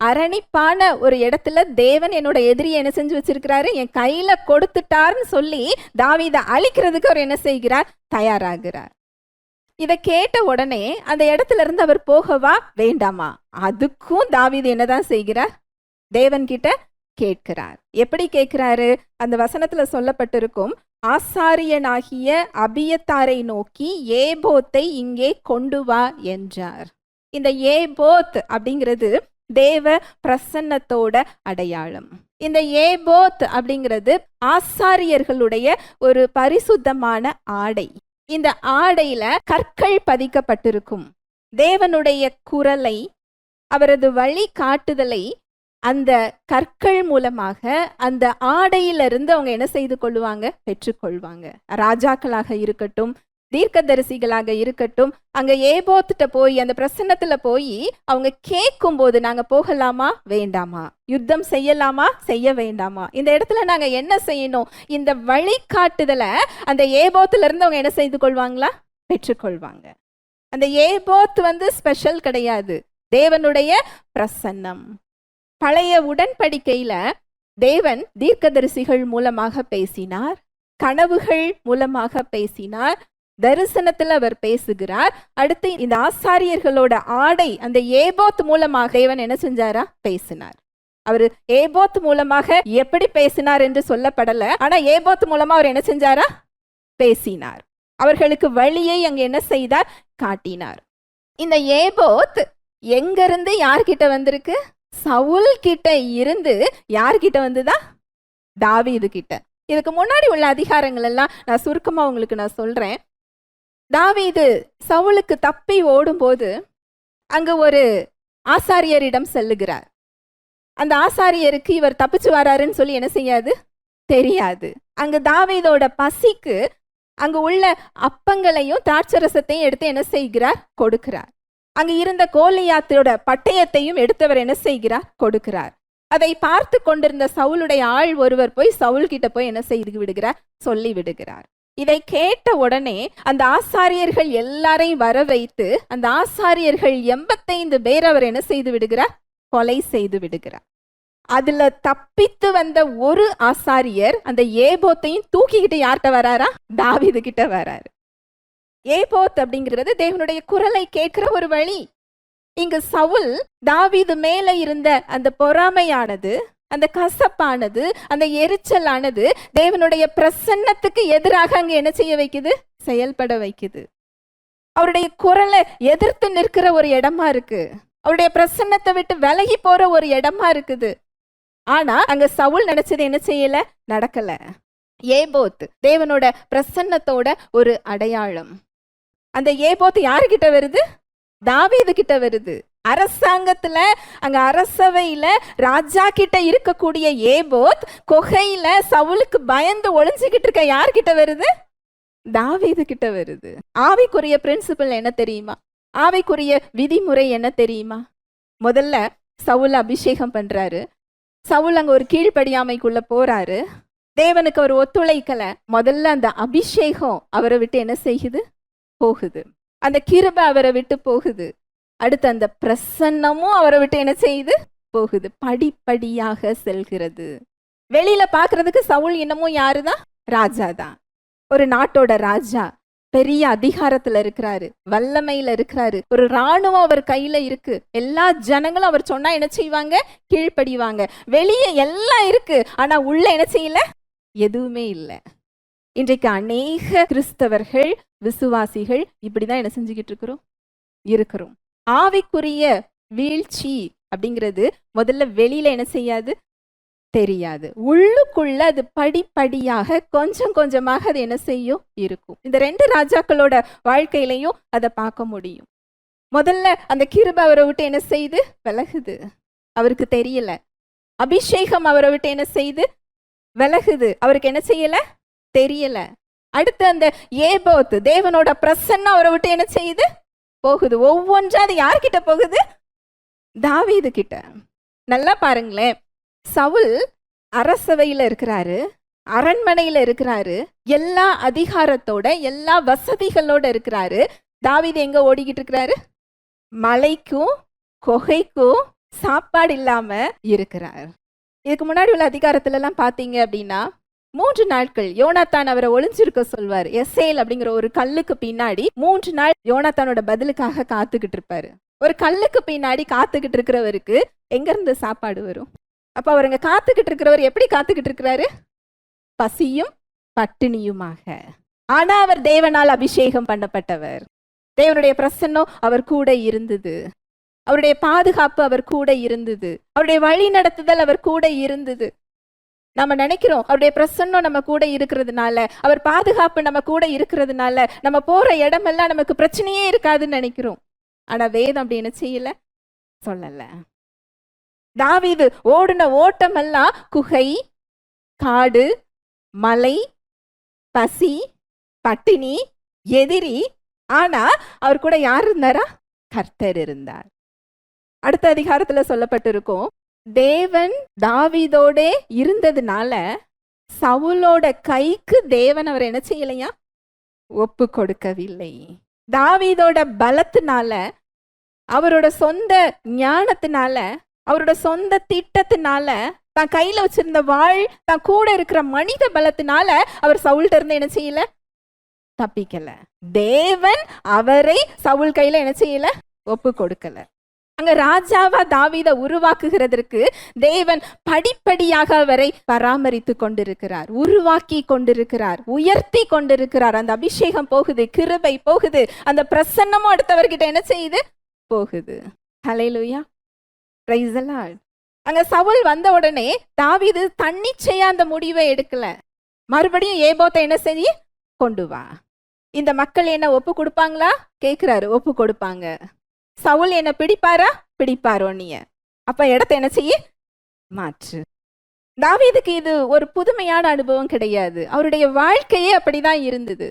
அரணிப்பான ஒரு இடத்துல தேவன் என்னோட எதிரியை என்ன செஞ்சு வச்சிருக்கிறாரு, என் கையில கொடுத்துட்டாருன்னு சொல்லி தாவீதை அழிக்கிறதுக்கு அவர் என்ன செய்கிறார், தயாராகிறார். இதை கேட்ட உடனே அந்த இடத்துல இருந்து அவர் போகவா வேண்டாமா? அதுக்கும் தாவீது என்னதான் செய்கிறார், தேவன் கிட்ட கேட்கிறார். எப்படி கேட்கிறாரு? அந்த வசனத்துல சொல்லப்பட்டிருக்கும், ஆசாரியனாகிய அபியத்தாரை நோக்கி ஏபோத்தை இங்கே கொண்டு வா என்றார். இந்த ஏபோத் அப்படிங்கிறது தேவ பிரசன்னத்தோட அடையாளம். இந்த ஏபோத் அப்படிங்கிறது ஆசாரியர்களுடைய ஒரு பரிசுத்தமான ஆடை. இந்த ஆடையில கற்கள் பதிக்கப்பட்டிருக்கும். தேவனுடைய குரலை, அவரது வழி காட்டுதலை அந்த கற்கள் மூலமாக அந்த ஆடையிலிருந்து அவங்க என்ன செய்து கொள்வாங்க, பெற்றுக்கொள்வாங்க. ராஜாக்களாக இருக்கட்டும், தீர்க்கதரிசிகளாக இருக்கட்டும், அங்க ஏபோத்திட்ட போய் அந்த பிரசன்னத்துல போய் அவங்க கேட்கும் போது, நாங்க போகலாமா வேண்டாமா, யுத்தம் செய்யலாமா செய்ய வேண்டாமா, இந்த இடத்துல நாங்க என்ன செய்யணும், இந்த வழிகாட்டுதலை அந்த ஏபோத்துல இருந்து அவங்க என்ன செய்து கொள்வாங்களா, பெற்றுக்கொள்வாங்க. அந்த ஏபோத் ஸ்பெஷல் கிடையாது, தேவனுடைய பிரசன்னம். பழைய உடன்படிக்கையில தேவன் தீர்க்கதரிசிகள் மூலமாக பேசினார், கனவுகள் மூலமாக பேசினார், தரிசனத்துல அவர் பேசுகிறார். அடுத்து இந்த ஆசாரியர்களோட ஆடை அந்த ஏபோத் மூலமாக தேவன் என்ன செஞ்சாரா, பேசினார். அவர் ஏபோத் மூலமாக எப்படி பேசினார் என்று சொல்லப்படல, ஆனா ஏபோத் மூலமா அவர் என்ன செஞ்சாரா, பேசினார். அவர்களுக்கு வழியை அங்க என்ன செய்தார், காட்டினார். இந்த ஏபோத் எங்கிருந்து யார்கிட்ட வந்திருக்கு, சவுல் கிட்ட இருந்து யார்கிட்ட வந்துதா, தாவீது கிட்ட. இதுக்கு முன்னாடி உள்ள அதிகாரங்கள் எல்லாம் நான் சுருக்கமா உங்களுக்கு நான் சொல்றேன். தாவீது சவுலுக்கு தப்பி ஓடும்போது அங்க ஒரு ஆசாரியரிடம் செல்லுகிறார். அந்த ஆசாரியருக்கு இவர் தப்பிச்சு வராருன்னு சொல்லி என்ன செய்யாது, தெரியாது. அங்க தாவீதோட பசிக்கு அங்க உள்ள அப்பங்களையும் திராட்சரசத்தையும் எடுத்து என்ன செய்கிறார், கொடுக்கிறார். அங்க இருந்த கோலியாத்தோட பட்டயத்தையும் எடுத்தவர் என்ன செய்கிறார், கொடுக்கிறார். அதை பார்த்து கொண்டிருந்த சவுலுடைய ஆள் ஒருவர் போய் சவுல் கிட்ட போய் என்ன செய்து விடுகிறார், சொல்லி விடுகிறார். இதை கேட்ட உடனே அந்த ஆசாரியர்கள் எல்லாரையும் வர வைத்து அந்த ஆசாரியர்கள் 85 பேர் அவர் என்ன செய்து விடுகிறார், கொலை செய்து விடுகிறார். அதுல தப்பித்து வந்த ஒரு ஆசாரியர் அந்த ஏபோத்தையும் தூக்கிக்கிட்டு யார்கிட்ட வராரா, தாவீது கிட்ட வராரு. ஏபோத் அப்படிங்கிறது தேவனுடைய குரலை கேட்கிற ஒரு வழி. இங்கு சவுல் தாவீது மேல இருந்த அந்த பொறாமையானது, அந்த கசப்பானது, அந்த எரிச்சலானது தேவனுடைய பிரசன்னத்துக்கு எதிராக அங்க என்ன செய்ய வைக்குது, செயல்பட வைக்குது. அவருடைய குரலை எதிர்த்து நிற்கிற ஒரு இடமா இருக்கு, அவருடைய பிரசன்னத்தை விட்டு விலகி போற ஒரு இடமா இருக்குது. ஆனா அங்க சவுல் நினைச்சது என்ன செய்யல, நடக்கல. ஏபோத் தேவனோட பிரசன்னத்தோட ஒரு அடையாளம். அந்த ஏபோத் யாருகிட்ட வருது, தாவீது கிட்ட வருது. அரசாங்கத்துல அங்க அரசவையில ராஜா கிட்ட இருக்கக்கூடிய ஏபோத் கொகையில சவுலுக்கு பயந்து ஒளிஞ்சுக்கிட்டு இருக்க யார்கிட்ட வருது, தாவீது கிட்ட வருது. ஆவிக்குரிய பிரின்சிபல் என்ன தெரியுமா, ஆவிக்குரிய விதிமுறை என்ன தெரியுமா? முதல்ல சவுல் அபிஷேகம் பண்றாரு. சவுல் அங்க ஒரு கீழ்ப்படியாமைக்குள்ள போறாரு. தேவனுக்கு அவர் ஒத்துழைக்கல. முதல்ல அந்த அபிஷேகம் அவரை விட்டு என்ன செய்யுது? போகுது. அந்த கிருபை அவரை விட்டு போகுது. அடுத்து அந்த பிரசன்னமும் அவரை விட்டு என்ன செய்யுது? போகுது. படிப்படியாக செல்கிறது. வெளியில பாக்குறதுக்கு சவுல் இன்னமும் யாருதான்? ராஜா தான். ஒரு நாட்டோட ராஜா, பெரிய அதிகாரத்துல இருக்கிறாரு, வல்லமையில இருக்கிறாரு, ஒரு ராணுவம் அவர் கையில இருக்கு. எல்லா ஜனங்களும் அவர் சொன்னா என்ன செய்வாங்க? கீழ்ப்படிவாங்க. வெளியே எல்லாம் இருக்கு, ஆனா உள்ள என்ன செய்யல? எதுவுமே இல்லை. இன்றைக்கு அநேக கிறிஸ்தவர்கள், விசுவாசிகள் இப்படிதான் என்ன செஞ்சுக்கிட்டு இருக்கிறோம். ஆவிக்குரிய வீழ்ச்சி அப்படிங்கிறது முதல்ல வெளியில என்ன செய்யாது? தெரியாது. உள்ளுக்குள்ள அது படிப்படியாக கொஞ்சம் கொஞ்சமாக அது என்ன செய்யும்? இருக்கும். இந்த 2 ராஜாக்களோட வாழ்க்கையிலையும் அதை பார்க்க முடியும். முதல்ல அந்த கிருபை அவரை விட்டு என்ன செய்து? விலகுது. அவருக்கு தெரியல. அபிஷேகம் அவரை விட்டு என்ன செய்து? விலகுது. அவருக்கு என்ன செய்யல? தெரியல. அடுத்து அந்த ஏபோத், தேவனோட பிரசன்னம் அவரை விட்டு என்ன செய்யுது? போகுது. ஒவ்வொன்றா அது யார்கிட்ட போகுது? தாவீது கிட்ட. நல்லா பாருங்களேன், சவுல் அரசவையில இருக்கிறாரு, அரண்மனையில இருக்கிறாரு, எல்லா அதிகாரத்தோட எல்லா வசதிகளோட இருக்கிறாரு. தாவீது எங்க ஓடிக்கிட்டு இருக்கிறாரு? மலைக்கும் குகைக்கும் சாப்பாடு இல்லாம இருக்கிறார். இதுக்கு முன்னாடி உள்ள அதிகாரத்துல எல்லாம் பாத்தீங்க அப்படின்னா 3 நாட்கள் யோனாத்தான் அவரை ஒளிஞ்சிருக்க சொல்வார். எசேல் அப்படிங்கிற ஒரு கல்லுக்கு பின்னாடி 3 நாள் யோனாத்தானோட பதிலுக்காக காத்துக்கிட்டு இருப்பாரு. ஒரு கல்லுக்கு பின்னாடி காத்துக்கிட்டு இருக்கிறவருக்கு எங்க இருந்து சாப்பாடு வரும்? அப்ப அவர் அங்க காத்துக்கிட்டு இருக்கிறவர் எப்படி காத்துக்கிட்டு இருக்கிறாரு? பசியும் பட்டினியுமாக. ஆனா அவர் தேவனால் அபிஷேகம் பண்ணப்பட்டவர். தேவனுடைய பிரசன்னம் அவர் கூட இருந்தது. அவருடைய பாதுகாப்பு அவர் கூட இருந்தது. அவருடைய வழி நடத்துதல் அவர் கூட இருந்தது. நம்ம நினைக்கிறோம் அவருடைய பிரசன்னம் நம்ம கூட இருக்கிறதுனால, அவர் பாதுகாப்பு நம்ம கூட இருக்கிறதுனால நம்ம போற இடமெல்லாம் நமக்கு பிரச்சனையே இருக்காதுன்னு நினைக்கிறோம். ஆனா வேதம் அப்படி என்ன செய்யல, சொல்லல. தாவீது ஓடின ஓட்டமெல்லாம் குகை, காடு, மலை, பசி, பட்டினி, எதிரி. ஆனா அவர் கூட யார் இருந்தாரா? கர்த்தர் இருந்தார். அடுத்த அதிகாரத்துல சொல்லப்பட்டிருக்கும், தேவன் தாவீதோட இருந்ததுனால சவுலோட கைக்கு தேவன் அவர் என்ன செய்யலையா? ஒப்பு கொடுக்கவில்லை. தாவீதோட பலத்தினால, அவரோட சொந்த ஞானத்தினால, அவரோட சொந்த திட்டத்தினால, தான் கையில வச்சிருந்த வாழ், தான் கூட இருக்கிற மனித பலத்தினால அவர் சவுல்ட்ட இருந்து என்ன செய்யல? தப்பிக்கல. தேவன் அவரை சவுல் கையில என்ன செய்யல? ஒப்பு கொடுக்கல. அங்க ராஜாவா தாவீதை உருவாக்குகிறதற்கு தேவன் படிப்படியாக அவரை பராமரித்து கொண்டிருக்கிறார், உருவாக்கி கொண்டிருக்கிறார், உயர்த்தி கொண்டிருக்கிறார். அந்த அபிஷேகம் போகுது, கிருபை போகுது, அந்த பிரசன்னமும் அடுத்தவர்கிட்ட என்ன செய்யுது? போகுது. ஹல்லேலூயா, பிரைஸ் தி லார்ட். அங்க சவுல் வந்த உடனே தாவீது தன்னிச்சையா அந்த முடிவை எடுக்கல. மறுபடியும் ஏபோத்தை என்ன செய்ய? கொண்டு வா. இந்த மக்கள் என்ன ஒப்பு கொடுப்பாங்களா? கேட்கிறாரு. ஒப்பு கொடுப்பாங்க. சவுல் என்ன பிடிப்பாரா? பிடிப்பாரோ நீங்க? அப்ப இடத்தை என்ன செய்ய? மாற்று. தாவீதுக்கு இது ஒரு புதுமையான அனுபவம் கிடையாது. அவருடைய வாழ்க்கையே அப்படிதான் இருந்தது.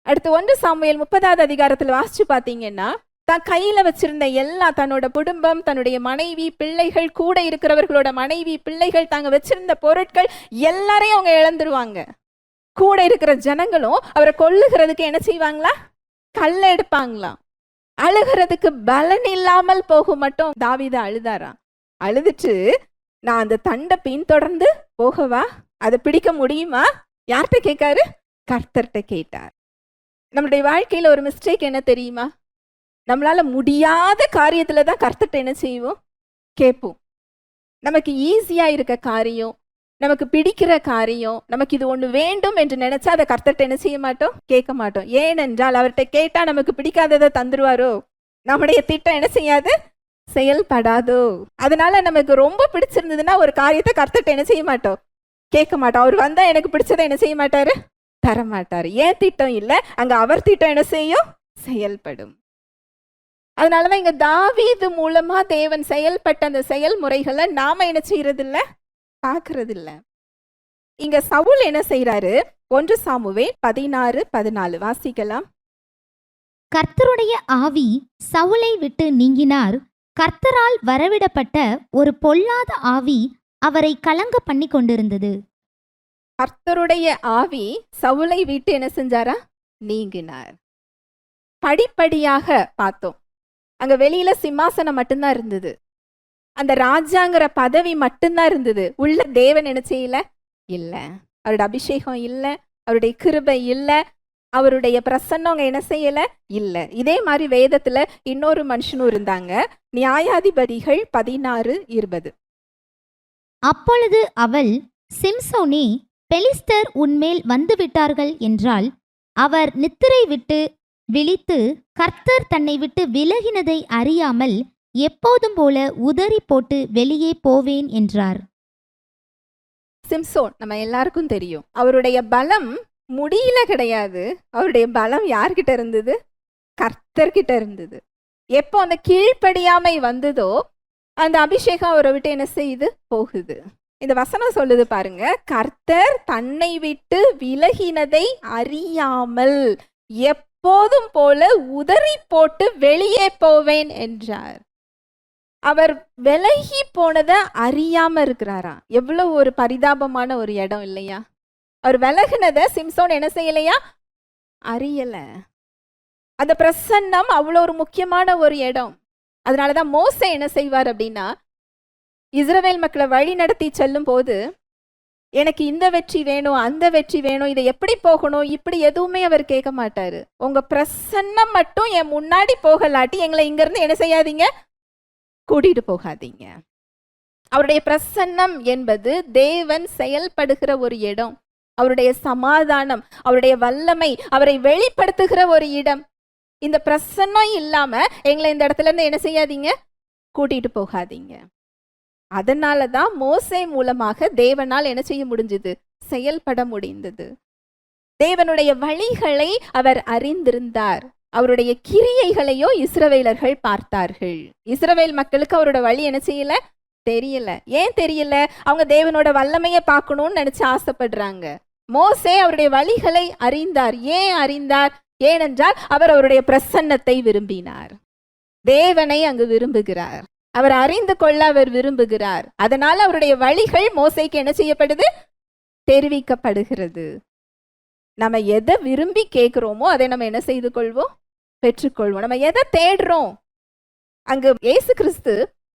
அடுத்து 1 சாமுவேல் 30வது அதிகாரத்துல வாசிச்சு பாத்தீங்கன்னா, தான் கையில வச்சிருந்த எல்லா, தன்னோட குடும்பம், தன்னுடைய மனைவி, பிள்ளைகள், கூட இருக்கிறவர்களோட மனைவி, பிள்ளைகள், தாங்க வச்சிருந்த பொருட்கள் எல்லாரையும் அவங்க இழந்துருவாங்க. கூட இருக்கிற ஜனங்களும் அவரை கொல்லுகிறதுக்கு என்ன செய்வாங்களா? கல்ல எடுப்பாங்களாம். அழுகிறதுக்கு பலன் இல்லாமல் போகும் மட்டும் தாவீது அழுதாராம். அழுதுட்டு, நான் அந்த தண்டை பின்தொடர்ந்து போகவா? அதை பிடிக்க முடியுமா? யார்கிட்ட கேட்காரு? கர்த்தர்கிட்ட கேட்டார். நம்மளுடைய வாழ்க்கையில ஒரு மிஸ்டேக் என்ன தெரியுமா? நம்மளால முடியாத காரியத்துல தான் கர்த்தர்கிட்ட என்ன செய்வோம்? கேட்போம். நமக்கு ஈஸியா இருக்க காரியம், நமக்கு பிடிக்கிற காரியம், நமக்கு இது ஒண்ணு வேண்டும் என்று நினைச்சா அதை கர்த்தர்கிட்ட என்ன செய்ய மாட்டோம்? கேட்க மாட்டோம். ஏனென்றால் அவர்கிட்ட கேட்டா நமக்கு பிடிக்காததை தந்துருவாரோ, நம்முடைய திட்டம் என்ன செய்யாது? செயல்படாதோ. அதனால நமக்கு ரொம்ப பிடிச்சிருந்ததுன்னா ஒரு காரியத்தை கர்த்தர்கிட்ட என்ன செய்ய மாட்டோம்? கேட்க மாட்டோம். அவர் வந்தா எனக்கு பிடிச்சதை என்ன செய்ய மாட்டாரு? தர மாட்டாரு. ஏன் திட்டம் இல்லை, அங்க அவர் திட்டம் என்ன செய்யும்? செயல்படும். அதனாலதான் இங்க தாவீது மூலமா தேவன் செயல்பட்ட அந்த செயல்முறைகளை நாம என்ன செய்யறது இல்ல? பார்க்கறது இல்ல. இங்க சவுல் என்ன செய்யறாரு? 1 சாமுவேல் 16:14 வாசிக்கலாம். கர்த்தருடைய ஆவி சவுலை விட்டு நீங்கினார். கர்த்தரால் வரவிடப்பட்ட ஒரு பொல்லாத ஆவி அவரை கலங்க பண்ணி கொண்டிருந்தது. கர்த்தருடைய ஆவி சவுலை விட்டு என்ன செஞ்சாரா? நீங்கினார். படிப்படியாக பார்த்தோம். அங்க வெளியில சிம்மாசனம் மட்டும்தான் இருந்தது, அந்த ராஜாங்கிற பதவி மட்டும்தான் இருந்தது. உள்ள தேவன் என்ன செய்யல? இல்ல. அவருடைய அபிஷேகம் இல்ல, அவருடைய கிருபை இல்ல, அவருடைய பிரசன்னம் அங்க என்ன செய்யல? இல்ல. இதே மாதிரி வேதத்துல இன்னொரு மனுஷனும் இருந்தாங்க. நியாயாதிபதிகள் 16:20. அப்பொழுது அவள், சிம்சோனே, பெலிஸ்தர் உன்மேல் வந்துவிட்டார்கள் என்றாள். அவர் நித்திரை விட்டு விழித்து, கர்த்தர் தன்னை விட்டு விலகினதை அறியாமல் எப்போதும் போல உதறி போட்டு வெளியே போவேன் என்றார். சிம்சோன் நம்ம எல்லாருக்கும் தெரியும். அவருடைய பலம் முடியல கிடையாது. அவருடைய பலம் யார்கிட்ட இருந்தது? கர்த்தர்கிட்ட இருந்தது. எப்போ அந்த கீழ்ப்படியாமை வந்ததோ அந்த அபிஷேகம் அவரை விட்டு என்ன செய்யுது? போகுது. இந்த வசனம் சொல்லுது பாருங்க, கர்த்தர் தன்னை விட்டு விலகினதை அறியாமல் எப்போதும் போல உதறி போட்டு வெளியே போவேன் என்றார். அவர் விலகி போனதை அறியாம இருக்கிறாரா? எவ்வளவு ஒரு பரிதாபமான ஒரு இடம் இல்லையா? அவர் விலகினதை சிம்சோன் என்ன செய்யலையா? அறியல. அந்த பிரசன்னம் அவ்வளோ ஒரு முக்கியமான ஒரு இடம். அதனாலதான் மோசே என்ன செய்வார் அப்படின்னா, இஸ்ரவேல் மக்களை வழி நடத்தி செல்லும் போது, எனக்கு இந்த வெற்றி வேணும், அந்த வெற்றி வேணும், இதை எப்படி போகணும், இப்படி எதுவுமே அவர் கேட்க மாட்டாரு. உங்க பிரசன்னம் மட்டும் என் முன்னாடி போகலாட்டி எங்களை இங்க இருந்து என்ன செய்யாதீங்க? கூட்டிட்டு போகாதீங்க. அவருடைய பிரசன்னம் என்பது தேவன் செயல்படுகிற ஒரு இடம். அவருடைய சமாதானம், அவருடைய வல்லமை, அவரை வெளிப்படுத்துகிற ஒரு இடம். இந்த பிரசன்னம் இல்லாம எங்களை இந்த இடத்துல இருந்து என்ன செய்யாதீங்க? கூட்டிட்டு போகாதீங்க. அதனாலதான் மோசே மூலமாக தேவனால் என்ன செய்ய முடிஞ்சது? செயல்பட முடிந்தது. தேவனுடைய வழிகளை அவர் அறிந்திருந்தார். அவருடைய கிரியைகளையோ இஸ்ரவேலர்கள் பார்த்தார்கள். இஸ்ரவேல் மக்களுக்கு அவரோட வழி என்ன செய்யல? தெரியல. ஏன் தெரியல? அவங்க தேவனோட வல்லமையை பார்க்கணும்னு நினைச்சு ஆசைப்படுறாங்க. மோசே அவருடைய வழிகளை அறிந்தார். ஏன் அறிந்தார்? ஏனென்றால் அவர் அவருடைய பிரசன்னத்தை விரும்பினார். தேவனை அங்கு விரும்புகிறார். அவர் அறிந்து கொள்ள அவர் விரும்புகிறார். அதனால அவருடைய வழிகள் மோசேக்கு என்ன செய்யப்படுது? தெரிவிக்கப்படுகிறது. நம்ம எதை விரும்பி கேட்கிறோமோ அதை நம்ம என்ன செய்து கொள்வோம்? பெற்றுக்கொள்வோம். நம்ம எதை தேடுறோம்? அங்கு இயேசு கிறிஸ்து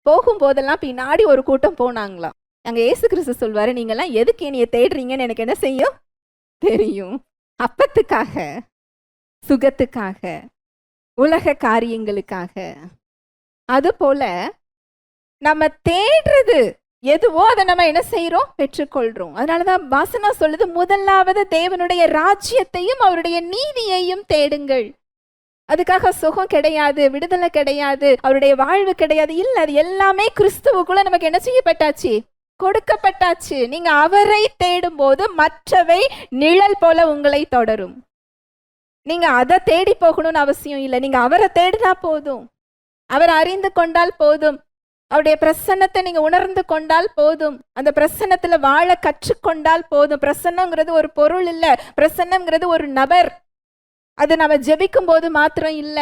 போகும்போதெல்லாம் பின்னாடி ஒரு கூட்டம் போனாங்களாம். அங்க இயேசு கிறிஸ்து சொல்வாரு, நீங்கெல்லாம் எதுக்கு என்னைய தேடுறீங்கன்னு எனக்கு என்ன செய்யும்? தெரியும். அப்பத்துக்காக, சுகத்துக்காக, உலக காரியங்களுக்காக. அது போல நம்ம தேடுறது எதுவோ அதை நம்ம என்ன செய்யறோம்? பெற்றுக்கொள்றோம். அதனாலதான் வாசனம் சொல்லுது, முதலாவது தேவனுடைய ராஜ்யத்தையும் அவருடைய நீதியையும் தேடுங்கள். அதுக்காக சுகம் கிடையாது, விடுதலை கிடையாது, அவருடைய வாழ்வு கிடையாது. இல்ல, அது எல்லாமே கிறிஸ்துவுக்குள்ள நமக்கு என்ன செய்யப்பட்டாச்சு? கொடுக்கப்பட்டாச்சு. நீங்க அவரை தேடும் போது மற்றவை நிழல் போல உங்களை தொடரும். நீங்க அதை தேடி போகணும்னு அவசியம் இல்லை. நீங்க அவரை தேடினா போதும். அவர் அறிந்து கொண்டால் போதும். அவருடைய பிரசன்னத்தை நீங்க உணர்ந்து கொண்டால் போதும். அந்த பிரசன்னத்துல வாழ கற்றுக்கொண்டால் போதும். பிரசன்னங்கிறது ஒரு பொருள் இல்ல, பிரசன்னங்கிறது ஒரு நபர். அது நம்ம ஜெபிக்கும் போது மாத்திரம் இல்ல,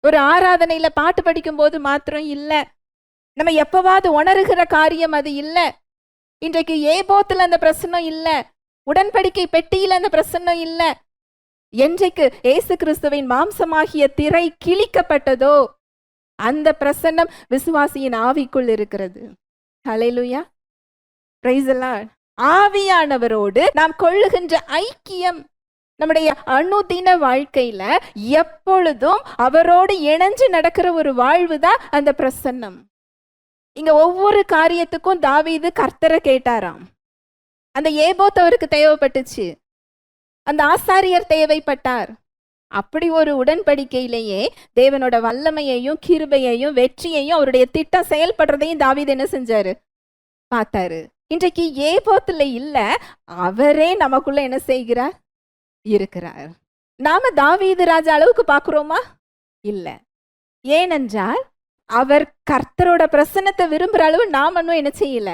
ஒரு ஆராதனையில பாட்டு படிக்கும் போது மாத்திரம் இல்ல, நம்ம எப்பவாவது உணர்கிற காரியம் அது இல்ல. இன்றைக்கு ஏபோத்துல அந்த பிரசன்னம் இல்ல, உடன்படிக்கை பெட்டியில அந்த பிரசன்னம் இல்ல. என்றைக்கு இயேசு கிறிஸ்துவின் மாம்சமாகிய திரை கிழிக்கப்பட்டதோ அந்த பிரசன்னம் விசுவாசியின் ஆவிக்குள் இருக்கிறது. ஹல்லேலூயா, பிரைஸ் தி லார்ட். ஆவியானவரோடு நாம் கொள்ளுகின்ற ஐக்கியம் நம்முடைய அனுதின வாழ்க்கையில எப்பொழுதும் அவரோடு இணைஞ்சு நடக்கிற ஒரு வாழ்வு தான் அந்த பிரசன்னம். இங்க ஒவ்வொரு காரியத்துக்கும் தாவீது கர்த்தரை கேட்டாராம். அந்த ஏபோத் அவருக்கு தேவைப்பட்டுச்சு, அந்த ஆசாரியர் தேவைப்பட்டார். அப்படி ஒரு உடன்படிக்கையிலேயே தேவனோட வல்லமையையும் கிருபையையும் வெற்றியையும் அவருடைய திட்டம் செயல்படுறதையும் தாவீது என்ன செஞ்சாரு? பார்த்தாரு. இன்றைக்கு ஏபோத்துல இல்ல, அவரே நமக்குள்ள என்ன செய்கிறார்? இருக்கிறார். நாம தாவீது ராஜா அளவுக்கு பார்க்கிறோமா? இல்ல. ஏனென்றால் அவர் கர்த்தரோட பிரசன்னத்தை விரும்புற அளவு நாம இன்னும் என்ன செய்யல?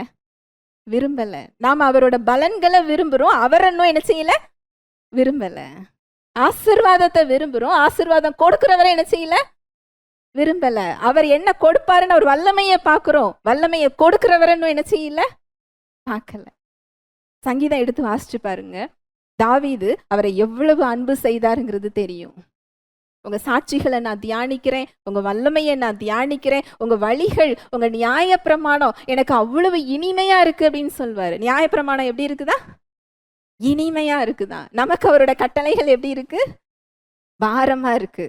விரும்பல. நாம அவரோட பலன்களை விரும்புறோம், அவர் இன்னும் என்ன செய்யல? விரும்பல. ஆசீர்வாதத்தை விரும்புறோம், ஆசீர்வாதம் கொடுக்கிறவரை என்ன செய்யல? விரும்பல. அவர் என்ன கொடுப்பாருன்னு ஒரு வல்லமையை பார்க்கிறோம், வல்லமையை கொடுக்கிறவரை இன்னும் என்ன செய்யல? பார்க்கல. சங்கீதம் எடுத்து வாசிச்சு பாருங்க. தாவீது அவரை எவ்வளவு அன்பு செய்தாருங்கிறது தெரியும். உங்க சாட்சிகளை நான் தியானிக்கிறேன், உங்க வல்லமையை நான் தியானிக்கிறேன், உங்க வழிகள், உங்க நியாயப்பிரமாணம் எனக்கு அவ்வளவு இனிமையா இருக்கு அப்படின்னு சொல்வாரு. நியாயப்பிரமாணம் எப்படி இருக்குதா? இனிமையா இருக்குதா? நமக்கு அவரோட கட்டளைகள் எப்படி இருக்கு? பாரமா இருக்கு.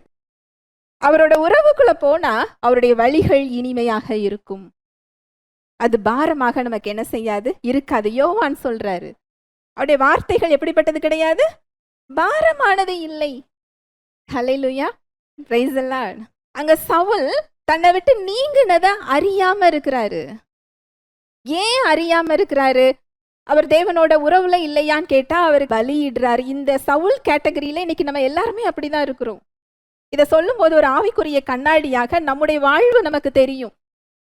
அவரோட உறவுக்குள்ள போனா அவருடைய வழிகள் இனிமையாக இருக்கும். அது பாரமாக நமக்கு என்ன செய்யாது? இருக்காது. யோவான் சொல்றாரு, அவருடைய வார்த்தைகள் எப்படிப்பட்டது கிடையாது? பாரமானது இல்லை. ஹல்லேலூயா, பிரைஸ் தி லார்ட். அங்க சவுல் தன்னை விட்டு நீங்கினதை அறியாம இருக்கிறாரு. ஏன் அறியாம இருக்கிறாரு? அவர் தேவனோட உறவுல இல்லையான்னு கேட்டா அவர் பலியிடுறாரு. இந்த சவுல் கேட்டகரியில இன்னைக்கு நம்ம எல்லாருமே அப்படிதான் இருக்கிறோம். இதை சொல்லும் போது ஒரு ஆவிக்குரிய கண்ணாடியாக நம்முடைய வாழ்வு நமக்கு தெரியும்,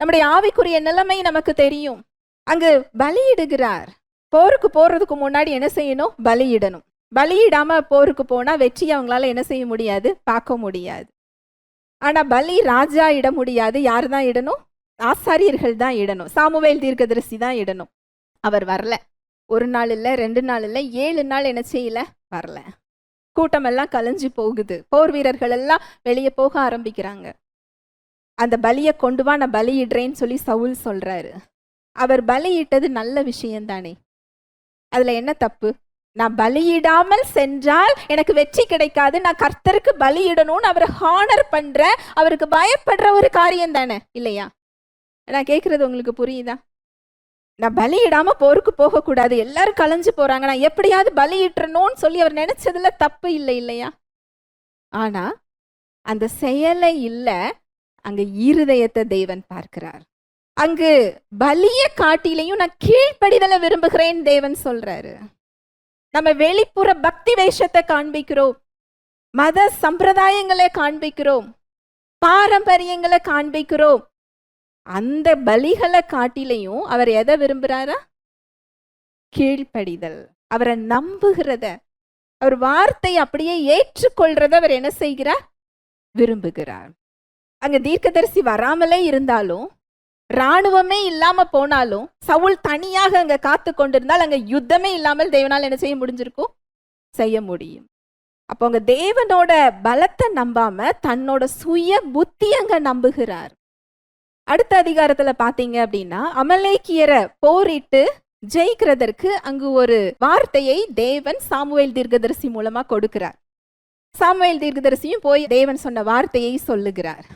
நம்முடைய ஆவிக்குரிய நிலைமை நமக்கு தெரியும். அங்கு பலியிடுகிறார். போருக்கு போறதுக்கு முன்னாடி என்ன செய்யணும்? பலியிடணும். பலியிடாம போருக்கு போனா வெற்றி அவங்களால என்ன செய்ய முடியாது? பார்க்க முடியாது. ஆனா பலி ராஜா இட முடியாது. யார் தான் இடணும்? ஆசாரியர்கள் தான் இடணும். சாமுவேல் தீர்க்கதரிசி தான் இடணும். அவர் வரல. ஒரு நாள் இல்லை, 2 நாள் இல்லை, 7 நாள் என்ன செய்யல? வரல. கூட்டமெல்லாம் கலைஞ்சு போகுது. போர் வீரர்கள் எல்லாம் வெளியே போக ஆரம்பிக்கிறாங்க. அந்த பலியை கொண்டு வா, நான் பலியிடுறேன்னு சொல்லி சவுல் சொல்றாரு. அவர் பலியிட்டது நல்ல விஷயம்தானே, அதுல என்ன தப்பு? நான் பலியிடாமல் சென்றால் எனக்கு வெற்றி கிடைக்காது, நான் கர்த்தருக்கு பலியிடணும்னு அவரை ஹானர் பண்ற, அவருக்கு பயப்படுற ஒரு காரியம் தானே, இல்லையா? நான் கேட்கறது உங்களுக்கு புரியுதா? நான் பலியிடாம போருக்கு போகக்கூடாது, எல்லாரும் கலைஞ்சு போறாங்க, நான் எப்படியாவது பலியிட்டுறணும்னு சொல்லி அவர் நினைச்சதுல தப்பு இல்லை, இல்லையா? ஆனா அந்த செயலை இல்ல, அங்க இருதயத்தை தேவன் பார்க்கிறார். அங்கு பலிய காட்டிலையும் நான் கீழ்ப்படிதலை விரும்புகிறேன் தேவன் சொல்றாரு. நம்ம வெளிப்புற பக்தி வேஷத்தை காண்பிக்கிறோம், மத சம்பிரதாயங்களை காண்பிக்கிறோம், பாரம்பரியங்களை காண்பிக்கிறோம். அந்த பலிகளை காட்டிலையும் அவர் எதை விரும்புறாரா? கீழ்ப்படிதல். அவரை நம்புகிறத, அவர் வார்த்தை அப்படியே ஏற்றுக்கொள்றத அவர் என்ன செய்கிறார்? விரும்புகிறார். அங்க தீர்க்கதரிசி வராமலே இருந்தாலும், இராணுவமே இல்லாம போனாலும், சவுல் தனியாக அங்க காத்து கொண்டிருந்தால் அங்க யுத்தமே இல்லாமல் தேவனால் என்ன செய்ய முடிஞ்சிருக்கும்? செய்ய முடியும். அப்போ அங்க தேவனோட பலத்தை நம்பாம தன்னோட சுய புத்தி அங்க நம்புகிறார். அடுத்த அதிகாரத்துல பாத்தீங்க அப்படின்னா, அமலேக்கியரை போரிட்டு ஜெயிக்கிறதற்கு அங்கு ஒரு வார்த்தையை தேவன் சாமுவேல் தீர்க்கதரிசி மூலமா கொடுக்கிறார். சாமுவேல் தீர்க்கதரிசியும் போய் தேவன் சொன்ன வார்த்தையை சொல்லுகிறார்.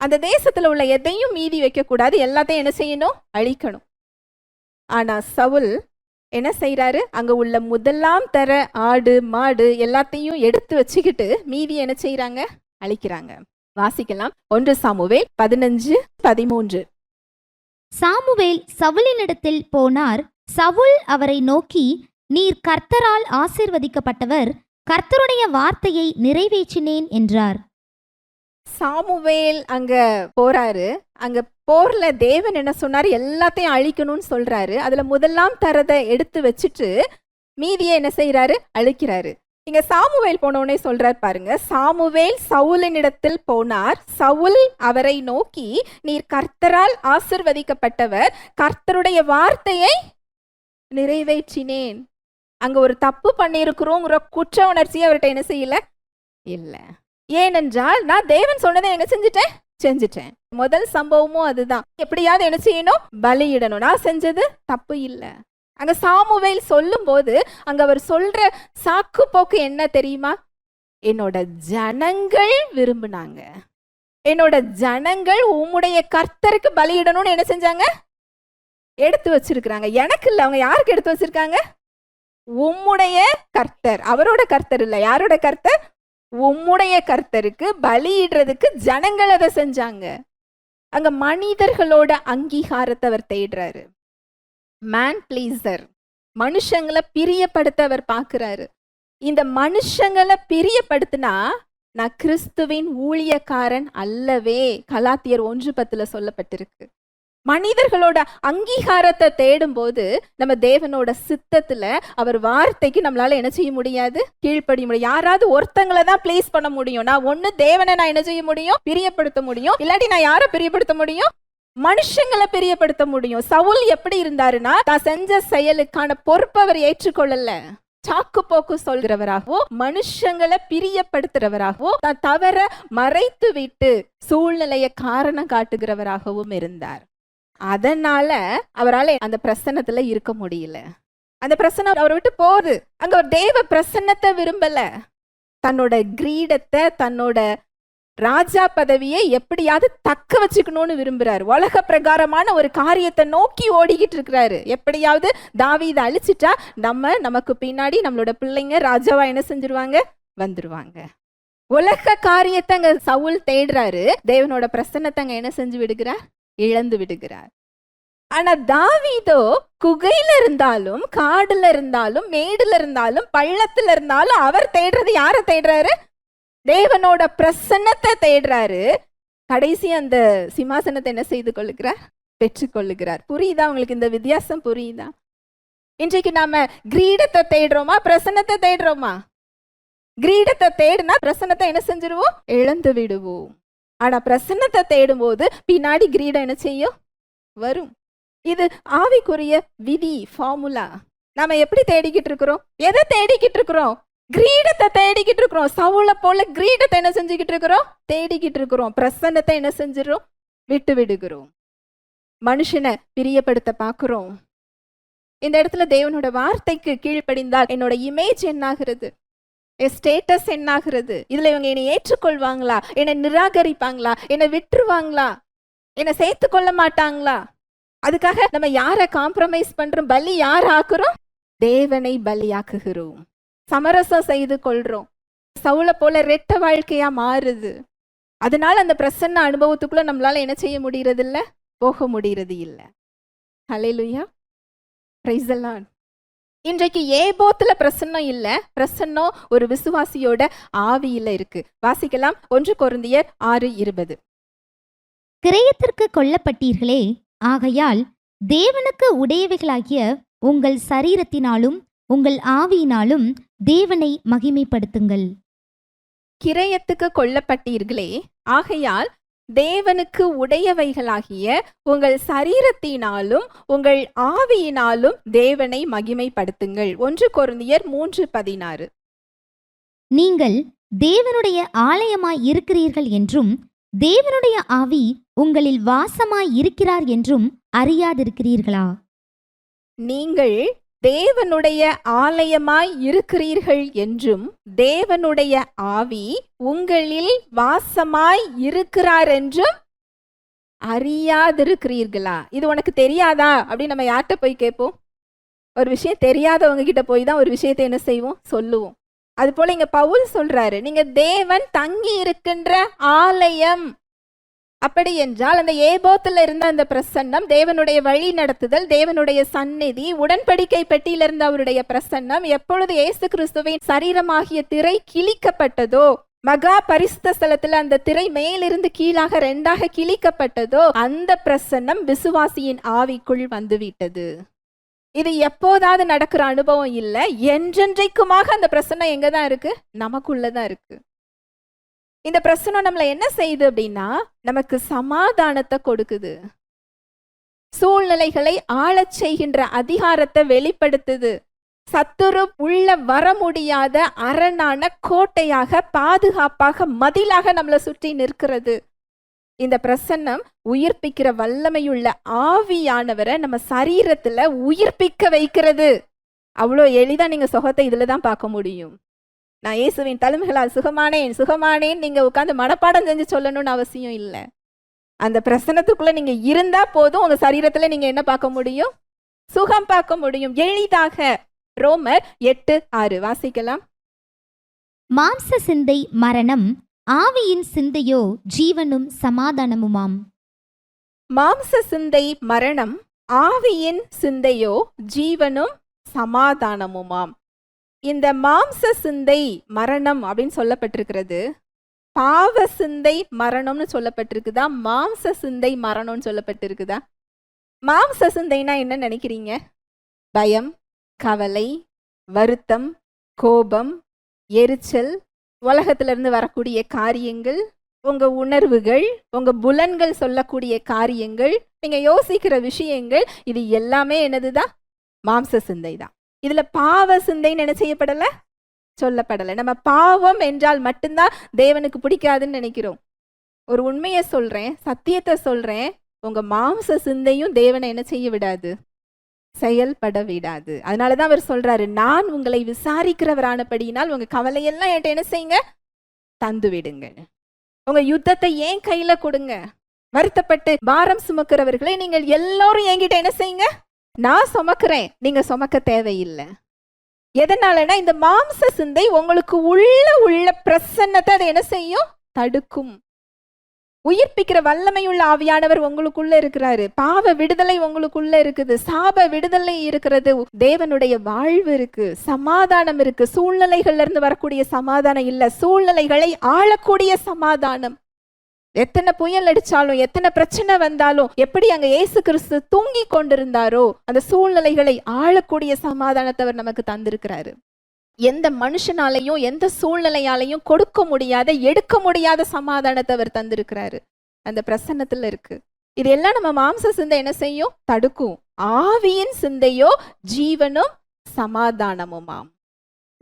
அந்த தேசத்துல உள்ள எதையும் மீதி வைக்க கூடாது, எல்லாத்தையும் என்ன செய்யணும்? அழிக்கணும். ஆனா சவுல் என்ன செய்யறாரு? அங்க உள்ள முதலாம் தர ஆடு மாடு எல்லாத்தையும் எடுத்து வச்சுக்கிட்டு மீதி என்ன செய்யறாங்க? அழிக்கிறாங்க. வாசிக்கலாம். 1 சாமுவேல் 15:13. சாமுவேல் சவுலினிடத்தில் போனார். சவுல் அவரை நோக்கி, நீர் கர்த்தரால் ஆசீர்வதிக்கப்பட்டவர், கர்த்தருடைய வார்த்தையை நிறைவேற்றினேன் என்றார். சாமுவேல் அங்க போறாரு. அங்க போர்ல தேவன் என்ன சொன்னாரு? எல்லாத்தையும் அழிக்கணும்னு சொல்றாரு. அதுல முதலாம் தரதை எடுத்து வச்சுட்டு மீதியை என்ன செய்யறாரு? அழிக்கிறாரு. இங்க சாமுவேல் போனோடனே சொல்றார் பாருங்க. சாமுவேல் சவுலினிடத்தில் போனார். சவுல் அவரை நோக்கி, நீர் கர்த்தரால் ஆசீர்வதிக்கப்பட்டவர், கர்த்தருடைய வார்த்தையை நிறைவேற்றினேன். அங்க ஒரு தப்பு பண்ணியிருக்கிறோங்கிற குற்ற உணர்ச்சியை அவர்கிட்ட என்ன செய்யல? இல்ல. ஏனென்றால் நான் தேவன் சொன்னதை என்ன செஞ்சுட்டேன். முதல் சம்பவமும் அதுதான். எப்படியாவது என்ன செய்யணும்? பலியிடணும். நான் செஞ்சது தப்பு இல்லை. அங்க சாமுவேல் சொல்லும் போது அங்க அவர் சொல்ற சாக்கு போக்கு என்ன தெரியுமா? என்னோட ஜனங்கள் விரும்பினாங்க, என்னோட ஜனங்கள் உம்முடைய கர்த்தருக்கு பலியிடணும்னு என்ன செஞ்சாங்க? எடுத்து வச்சிருக்கிறாங்க. எனக்கு இல்லை, அவங்க யாருக்கு எடுத்து வச்சிருக்காங்க? உம்முடைய கர்த்தர். அவரோட கர்த்தர் இல்லை. யாரோட கர்த்தர்? உம்முடைய கர்த்தருக்கு பலியிடுறதுக்கு ஜனங்கள் அதை செஞ்சாங்க. அங்க மனிதர்களோட அங்கீகாரத்தை அவர் தேடுறாரு. மேன் பிளீசர். மனுஷங்களை பிரியப்படுத்த அவர் பார்க்கிறாரு. இந்த மனுஷங்களை பிரியப்படுத்தினா நான் கிறிஸ்துவின் ஊழியக்காரன் அல்லவே. கலாத்தியர் 1:10 சொல்லப்பட்டிருக்கு. மனிதர்களோட அங்கீகாரத்தை தேடும் போது நம்ம தேவனோட சித்தத்துல அவர் வார்த்தைக்கு நம்மளால என்ன செய்ய முடியாது? கீழ்ப்படிய முடியும். யாராவது ஒருத்தங்களை தான் பிளேஸ் பண்ண முடியும். நான் ஒண்ணு தேவனை நான் என்ன செய்ய முடியும்? பிரியப்படுத்த முடியும். இல்லாட்டி நான் யாரை பிரியப்படுத்த முடியும்? மனுஷங்களை பிரியப்படுத்த முடியும். சவுல் எப்படி இருந்தாருன்னா, தான் செஞ்ச செயலுக்கான பொறுப்பை அவர் ஏற்றுக்கொள்ளல. சாக்கு போக்கு சொல்கிறவராகவோ, மனுஷங்களை பிரியப்படுத்துறவராகவோ, தான் தவற மறைத்து விட்டு சூழ்நிலையை காரணம் காட்டுகிறவராகவும் இருந்தார். அதனால அவரால் அந்த பிரசன்னத்துல இருக்க முடியல. அந்த பிரசன்னம் அவரை விட்டு போகுது. அங்க ஒரு தேவ பிரசன்னத்தை விரும்பல. தன்னோட கிரீடத்தை, தன்னோட ராஜா பதவியை எப்படியாவது தக்க வச்சுக்கணும்னு விரும்புறாரு. உலக பிரகாரமான ஒரு காரியத்தை நோக்கி ஓடிக்கிட்டு இருக்கிறாரு. எப்படியாவது தாவீதை அழிச்சிட்டா நமக்கு பின்னாடி நம்மளோட பிள்ளைங்க ராஜாவா என்ன செஞ்சிருவாங்க, வந்துருவாங்க. உலக காரியத்தை அங்க சவுல் தேடுறாரு. தேவனோட பிரசன்னத்தை அங்க என்ன செஞ்சு விடுகிறார், இழந்து விடுகிறார். ஆனா தாவீதோ குகையில இருந்தாலும், காடுல இருந்தாலும், மேடுல இருந்தாலும், பள்ளத்துல இருந்தாலும் அவர் தேடுறது யாரை தேடுறாரு, தேவனோட பிரசன்னத்தை தேடுறாரு. கடைசி அந்த சிம்மாசனத்தை என்ன செய்து கொள்ளுகிறார், பெற்றுக்கொள்ளுகிறார். புரியுதா உங்களுக்கு இந்த வித்தியாசம்? புரியுதா? இன்றைக்கு நாம கிரீடத்தை தேடுறோமா, பிரசன்னத்தை தேடுறோமா? கிரீடத்தை தேடுனா பிரசன்னத்தை என்ன செஞ்சிருவோம், இழந்து விடுவோம். ஆனா பிரசன்னத்தை தேடும் போது பின்னாடி கிரீடம் என்ன செய்யும், வரும். இது ஆவிக்குரிய விதி, ஃபார்முலா. நாம எப்படி தேடிக்கிட்டு இருக்கிறோம், எதை தேடிக்கிட்டு இருக்கிறோம், கிரீடத்தை தேடிக்கிட்டு இருக்கிறோம். சவுல போல கிரீடத்தை என்ன செஞ்சுக்கிட்டு இருக்கிறோம், தேடிக்கிட்டு இருக்கிறோம். பிரசன்னத்தை என்ன செஞ்சிடறோம், விட்டு விடுகிறோம். மனுஷனை பிரியப்படுத்த பார்க்கிறோம். இந்த இடத்துல தேவனோட வார்த்தைக்கு கீழ்ப்படிந்தால் என்னோட இமேஜ் என்னாகிறது, என் ஸ்டேட்டஸ் என்னாகிறது, இதுல இவங்க என்னை ஏற்றுக்கொள்வாங்களா, என்னை நிராகரிப்பாங்களா, என்னை விட்டுருவாங்களா, என்னை சேர்த்து கொள்ள மாட்டாங்களா? அதுக்காக நம்ம யாரை காம்ப்ரமைஸ் பண்றோம், பலி யார் ஆக்குறோம், தேவனை பலியாக்குகிறோம், சமரசம் செய்து கொள்றோம். சவுல போல ரெட்ட வாழ்க்கையா மாறுது. அதனால அந்த பிரசன்ன அனுபவத்துக்குள்ள நம்மளால என்ன செய்ய முடியறது இல்ல, போக முடியறது இல்ல. ஹல்லேலூயா, பிரைஸ் தி லார்ட். இன்றைக்கு ஏபோத்துல பிரசன்னம் இல்ல, பிரசன்னம் ஒரு விசுவாசியோட ஆவியில இருக்கு. வாசிக்கலாம் 1 கொரிந்தியர் 6:20. கிரயத்திற்கு கொல்லப்பட்டீர்களே, ஆகையால் தேவனுக்கு உடையவைகளாகிய உங்கள் சரீரத்தினாலும் உங்கள் ஆவியினாலும் தேவனை மகிமைப்படுத்துங்கள். கிரயத்துக்கு கொல்லப்பட்டீர்களே, ஆகையால் தேவனுக்கு உடையவைகளாகிய உங்கள் சரீரத்தினாலும் உங்கள் ஆவியினாலும் தேவனை மகிமைப்படுத்துங்கள். 1 கொரிந்தியர் 3:16. நீங்கள் தேவனுடைய ஆலயமாய் இருக்கிறீர்கள் என்றும் தேவனுடைய ஆவி உங்களில் வாசமாய் இருக்கிறார் என்றும் அறியாதிருக்கிறீர்களா? நீங்கள் தேவனுடைய ஆலயமாய் இருக்கிறீர்கள் என்றும் தேவனுடைய ஆவி உங்களில் வாசமாய் இருக்கிறார் என்றும் அறியாதிருக்கிறீர்களா? இது உனக்கு தெரியாதா அப்படின்னு நம்ம யார்கிட்ட போய் கேட்போம்? ஒரு விஷயம் தெரியாதவங்க கிட்ட போய் தான் ஒரு விஷயத்தை என்ன செய்வோம், சொல்லுவோம். அது போல இங்க பவுல் சொல்றாரு, நீங்க தேவன் தங்கி இருக்கின்ற ஆலயம். அப்படி என்றால் அந்த ஏபோத்துல இருந்த அந்த பிரசன்னம், தேவனுடைய வழி நடத்துதல், தேவனுடைய சந்நிதி, உடன்படிக்கை பெட்டியில இருந்த அவருடைய பிரசன்னம், எப்பொழுது இயேசு கிறிஸ்துவின் சரீரமாகிய திரை கிழிக்கப்பட்டதோ, மகா பரிசுத்த ஸ்தலத்துல அந்த திரை மேலிருந்து கீழாக 2ஆக கிழிக்கப்பட்டதோ, அந்த பிரசன்னம் விசுவாசியின் ஆவிக்குள் வந்துவிட்டது. இது எப்போதாவது நடக்கிற அனுபவம் இல்ல, என்றென்றைக்குமாக அந்த பிரசன்னம் எங்கதான் இருக்கு, நமக்குள்ளதான் இருக்கு. இந்த பிரசன்னம் நம்மள என்ன செய்யுது அப்படின்னா, நமக்கு சமாதானத்தை கொடுக்குது, சூழ்நிலைகளை ஆளச் செய்கின்ற அதிகாரத்தை வெளிப்படுத்துது, சத்துரு உள்ள வர முடியாத அரணான கோட்டையாக, பாதுகாப்பாக, மதிலாக நம்மளை சுற்றி நிற்கிறது. இந்த பிரசன்னம் உயிர்ப்பிக்கிற வல்லமையுள்ள ஆவியானவரை நம்ம சரீரத்துல உயிர்ப்பிக்க வைக்கிறது. அவ்வளோ எளிதா நீங்க சுகத்தை இதுல தான் பார்க்க முடியும். நான் இயேசுவின் தழும்புகளால் சுகமானேன் சுகமானேன் நீங்க உட்கார்ந்து மனப்பாடம் செஞ்சு சொல்லணும்னு அவசியம் இல்லை. அந்த பிரசன்னத்துக்குள்ள நீங்க இருந்தா போதும், உங்க சரீரத்துல நீங்க என்ன பார்க்க முடியும், சுகம் பார்க்க முடியும் எளிதாக. ரோமர் 8:6 வாசிக்கலாம். மாம்ச சிந்தை மரணம், ஆவியின் சிந்தையோ ஜீவனும் சமாதானமுமாம். மாம்ச சிந்தை மரணம், ஆவியின் சிந்தையோ ஜீவனும் சமாதானமுமாம். இந்த மாம்ச சிந்தை மரணம் அப்படின்னு சொல்லப்பட்டிருக்கிறது, பாவ சிந்தை மரணம்னு சொல்லப்பட்டிருக்குதா, மாம்ச சிந்தை மரணம்னு சொல்லப்பட்டிருக்குதா? மாம்ச சிந்தைனா என்ன நினைக்கிறீங்க? பயம், கவலை, வருத்தம், கோபம், எரிச்சல், உலகத்திலிருந்து வரக்கூடிய காரியங்கள், உங்க உணர்வுகள், உங்க புலன்கள் சொல்லக்கூடிய காரியங்கள், நீங்க யோசிக்கிற விஷயங்கள், இது எல்லாமே என்னதுதான்? மாம்ச சிந்தை தான். இதுல பாவ சிந்தைன்னு என்ன செய்யப்படல? சொல்லப்படல. நம்ம பாவம் என்றால் மட்டும்தான் தேவனுக்கு பிடிக்காதுன்னு நினைக்கிறோம். ஒரு உண்மையை சொல்றேன், சத்தியத்தை சொல்றேன், உங்க மாம்ச சிந்தையும் தேவனை என்ன செய்ய விடாது? செயல்பட விடாது. அதனாலதான் அவர் சொல்றாரு, நான் உங்களை விசாரிக்கிறவரானபடியினால் உங்க கவலையெல்லாம் என்கிட்ட என்ன செய்யுங்க? தந்து விடுங்க. உங்க யுத்தத்தை ஏன் கையில கொடுங்க. வருத்தப்பட்டு பாரம் சுமக்கிறவர்களை நீங்கள் எல்லாரும் என்கிட்ட என்ன செய்யுங்க? நான் சுமக்கிறேன், நீங்க சுமக்க தேவையில்லை. எதனாலனா இந்த மாம்ச சிந்தை உங்களுக்கு உள்ள பிரசன்னத்தை அதை என்ன செய்யும்? தடுக்கும். உயிர்ப்பிக்கிற வல்லமையுள்ள ஆவியானவர் உங்களுக்குள்ள இருக்கிறாரு. பாவ விடுதலை உங்களுக்குள்ள இருக்குது. சாப விடுதலை இருக்கிறது. தேவனுடைய வாழ்வு இருக்கு, சமாதானம் இருக்கு. சூழ்நிலைகள்ல இருந்து வரக்கூடிய சமாதானம் இல்ல, சூழ்நிலைகளை ஆளக்கூடிய சமாதானம். எத்தனை புயல் அடிச்சாலும், எத்தனை பிரச்சனை வந்தாலும், எப்படி அங்க இயேசு கிறிஸ்து தூங்கி கொண்டிருந்தாரோ அந்த சூழ்நிலைகளை ஆளக்கூடிய சமாதானத்தை அவர் நமக்கு தந்திருக்கிறாரு. எந்த மனுஷனாலையும் எந்த சூழ்நிலையாலையும் கொடுக்க முடியாத, எடுக்க முடியாத சமாதானத்தை அவர் தந்திருக்கிறாரு. அந்த பிரசன்னத்துல இருக்கு. இது எல்லாம் நம்ம மாம்ச சிந்தை என்ன செய்யும்? தடுக்கும். ஆவியின் சிந்தையோ ஜீவனும் சமாதானமுமாம்.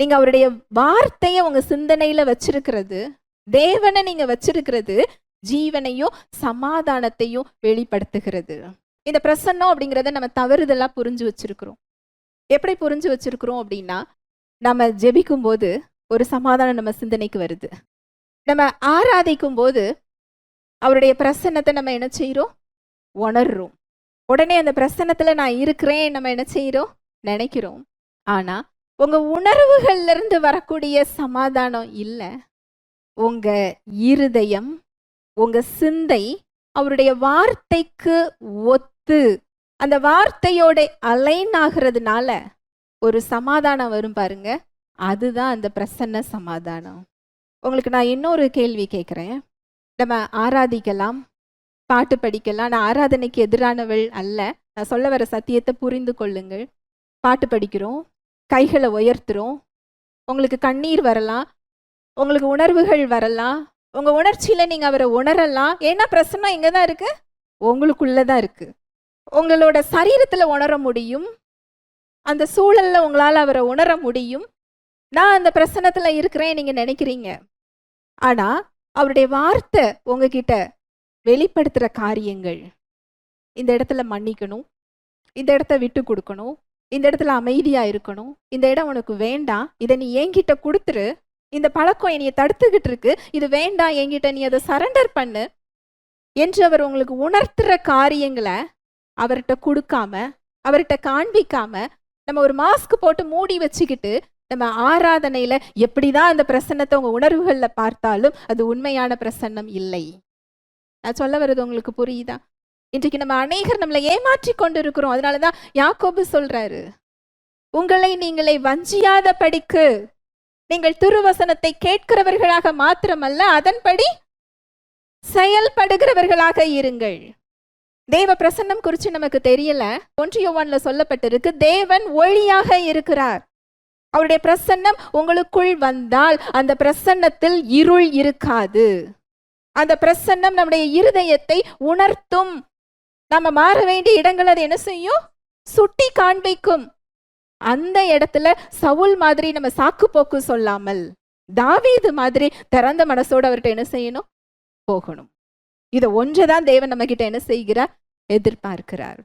நீங்க அவருடைய வார்த்தையை உங்க சிந்தனையில வச்சிருக்கிறது, தேவனை நீங்க வச்சிருக்கிறது ஜீவனையும் சமாதானத்தையும் வெளிப்படுத்துகிறது. இந்த பிரசன்னம் அப்படிங்கிறத நம்ம தவறுதலா புரிஞ்சு வச்சிருக்கிறோம். எப்படி புரிஞ்சு வச்சிருக்கிறோம் அப்படின்னா, நம்ம ஜெபிக்கும் போது ஒரு சமாதானம் நம்ம சிந்தனைக்கு வருது. நம்ம ஆராதிக்கும் போது அவருடைய பிரசன்னத்தை நம்ம என்ன செய்யறோம்? உணர்றோம். உடனே அந்த பிரசன்னத்துல நான் இருக்கிறேன் நம்ம என்ன செய்யறோம்? நினைக்கிறோம். ஆனா உங்க உணர்வுகள்ல இருந்து வரக்கூடிய சமாதானம் இல்ல. உங்க இருதயம், உங்க சிந்தை அவருடைய வார்த்தைக்கு ஒத்து அந்த வார்த்தையோட அலைன் ஆகிறதுனால ஒரு சமாதானம் வரும் பாருங்க. அதுதான் அந்த பிரசன்ன சமாதானம். உங்களுக்கு நான் இன்னொரு கேள்வி கேட்குறேன். நம்ம ஆராதிக்கலாம், பாட்டு படிக்கலாம். நான் ஆராதனைக்கு எதிரானவள் அல்ல. நான் சொல்ல வர சத்தியத்தை புரிந்து கொள்ளுங்கள். பாட்டு படிக்கிறோம், கைகளை உயர்த்துறோம். உங்களுக்கு கண்ணீர் வரலாம், உங்களுக்கு உணர்வுகள் வரலாம், உங்க உணர்ச்சியில நீங்க அவரை உணரலாம். ஏன்னா பிரசன்னம் எங்க தான் இருக்கு? உங்களுக்குள்ளதான் இருக்கு. உங்களோட சரீரத்துல உணர முடியும், அந்த சூழல்ல உங்களால அவரை உணர முடியும். நான் அந்த பிரசன்னத்துல இருக்கிறேன் நீங்க நினைக்கிறீங்க. ஆனா அவருடைய வார்த்தை உங்ககிட்ட வெளிப்படுத்துற காரியங்கள், இந்த இடத்துல மன்னிக்கணும், இந்த இடத்த விட்டு கொடுக்கணும், இந்த இடத்துல அமைதியா இருக்கணும், இந்த இடம் உனக்கு வேண்டாம், இதை நீ என்கிட்ட கொடுத்துரு, இந்த பழக்கம் என்னைய தடுத்துக்கிட்டு இருக்கு, இது வேண்டாம், என்கிட்ட நீ அதை சரண்டர் பண்ணு என்று அவர் உங்களுக்கு உணர்த்துற காரியங்களை அவர்கிட்ட கொடுக்காம, அவர்கிட்ட காண்பிக்காம, நம்ம ஒரு மாஸ்க் போட்டு மூடி வச்சுக்கிட்டு நம்ம ஆராதனையில எப்படிதான் அந்த பிரசன்னத்தை உங்க உணர்வுகள்ல பார்த்தாலும் அது உண்மையான பிரசன்னம் இல்லை. நான் சொல்ல வர்றது உங்களுக்கு புரியுதா? இன்றைக்கு நம்ம அநேகர் நம்மளை ஏமாற்றி கொண்டு இருக்கிறோம். அதனாலதான் யாக்கோபு சொல்றாரு, உங்களை நீங்களே வஞ்சியாத படிக்கு நீங்கள் திருவசனத்தை கேட்கிறவர்களாக மாத்திரமல்ல அதன்படி செயல்படுகிறவர்களாக இருங்கள். தேவ பிரசன்னம் குறித்து நமக்கு தெரியல. 1 யோவான்ல சொல்லப்பட்டிருக்கு, தேவன் ஒளியாக இருக்கிறார். அவருடைய பிரசன்னம் உங்களுக்குள் வந்தால் அந்த பிரசன்னத்தில் இருள் இருக்காது. அந்த பிரசன்னம் நம்முடைய இருதயத்தை உணர்த்தும். நம்ம மாற வேண்டிய இடங்கள் அது என்ன செய்யும்? சுட்டி காண்பிக்கும். அந்த இடத்துல சவுல் மாதிரி நம்ம சாக்கு போக்கு சொல்லாமல் தாவீது மாதிரி திறந்த மனசோட அவர்கிட்ட என்ன செய்யணும்? போகணும். இதை ஒன்றைதான் தேவன் நம்ம கிட்ட என்ன செய்கிறார்? எதிர்பார்க்கிறார்.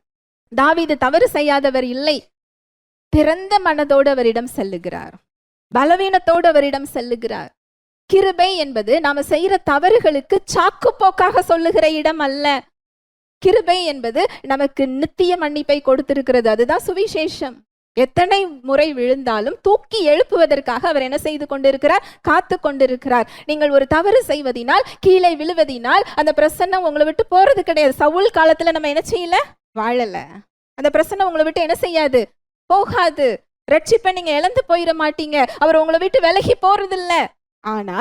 தாவீது தவறு செய்யாதவர் இல்லை. திறந்த மனதோடு அவரிடம் செல்லுகிறார், பலவீனத்தோடு அவரிடம் செல்லுகிறார். கிருபை என்பது நாம செய்யற தவறுகளுக்கு சாக்கு போக்காக சொல்லுகிற இடம் அல்ல. கிருபை என்பது நமக்கு நித்திய மன்னிப்பை கொடுத்திருக்கிறது. அதுதான் சுவிசேஷம். எத்தனை முறை விழுந்தாலும் தூக்கி எழுப்புவதற்காக அவர் என்ன செய்து கொண்டிருக்கிறார்? காத்து கொண்டிருக்கிறார். நீங்கள் ஒரு தவறு செய்வதினால், கீழே விழுவதினால் அந்த பிரசன்னம் உங்களை விட்டு போறது கிடையாது. சவுல் காலத்துல நம்ம என்ன செய்யல? வாழல. அந்த பிரசன்னம் உங்களை விட்டு என்ன செய்யாது? போகாது. ரட்சிப்பை நீங்க இழந்து போயிட மாட்டீங்க. அவர் உங்களை விட்டு விலகி போறது இல்ல. ஆனா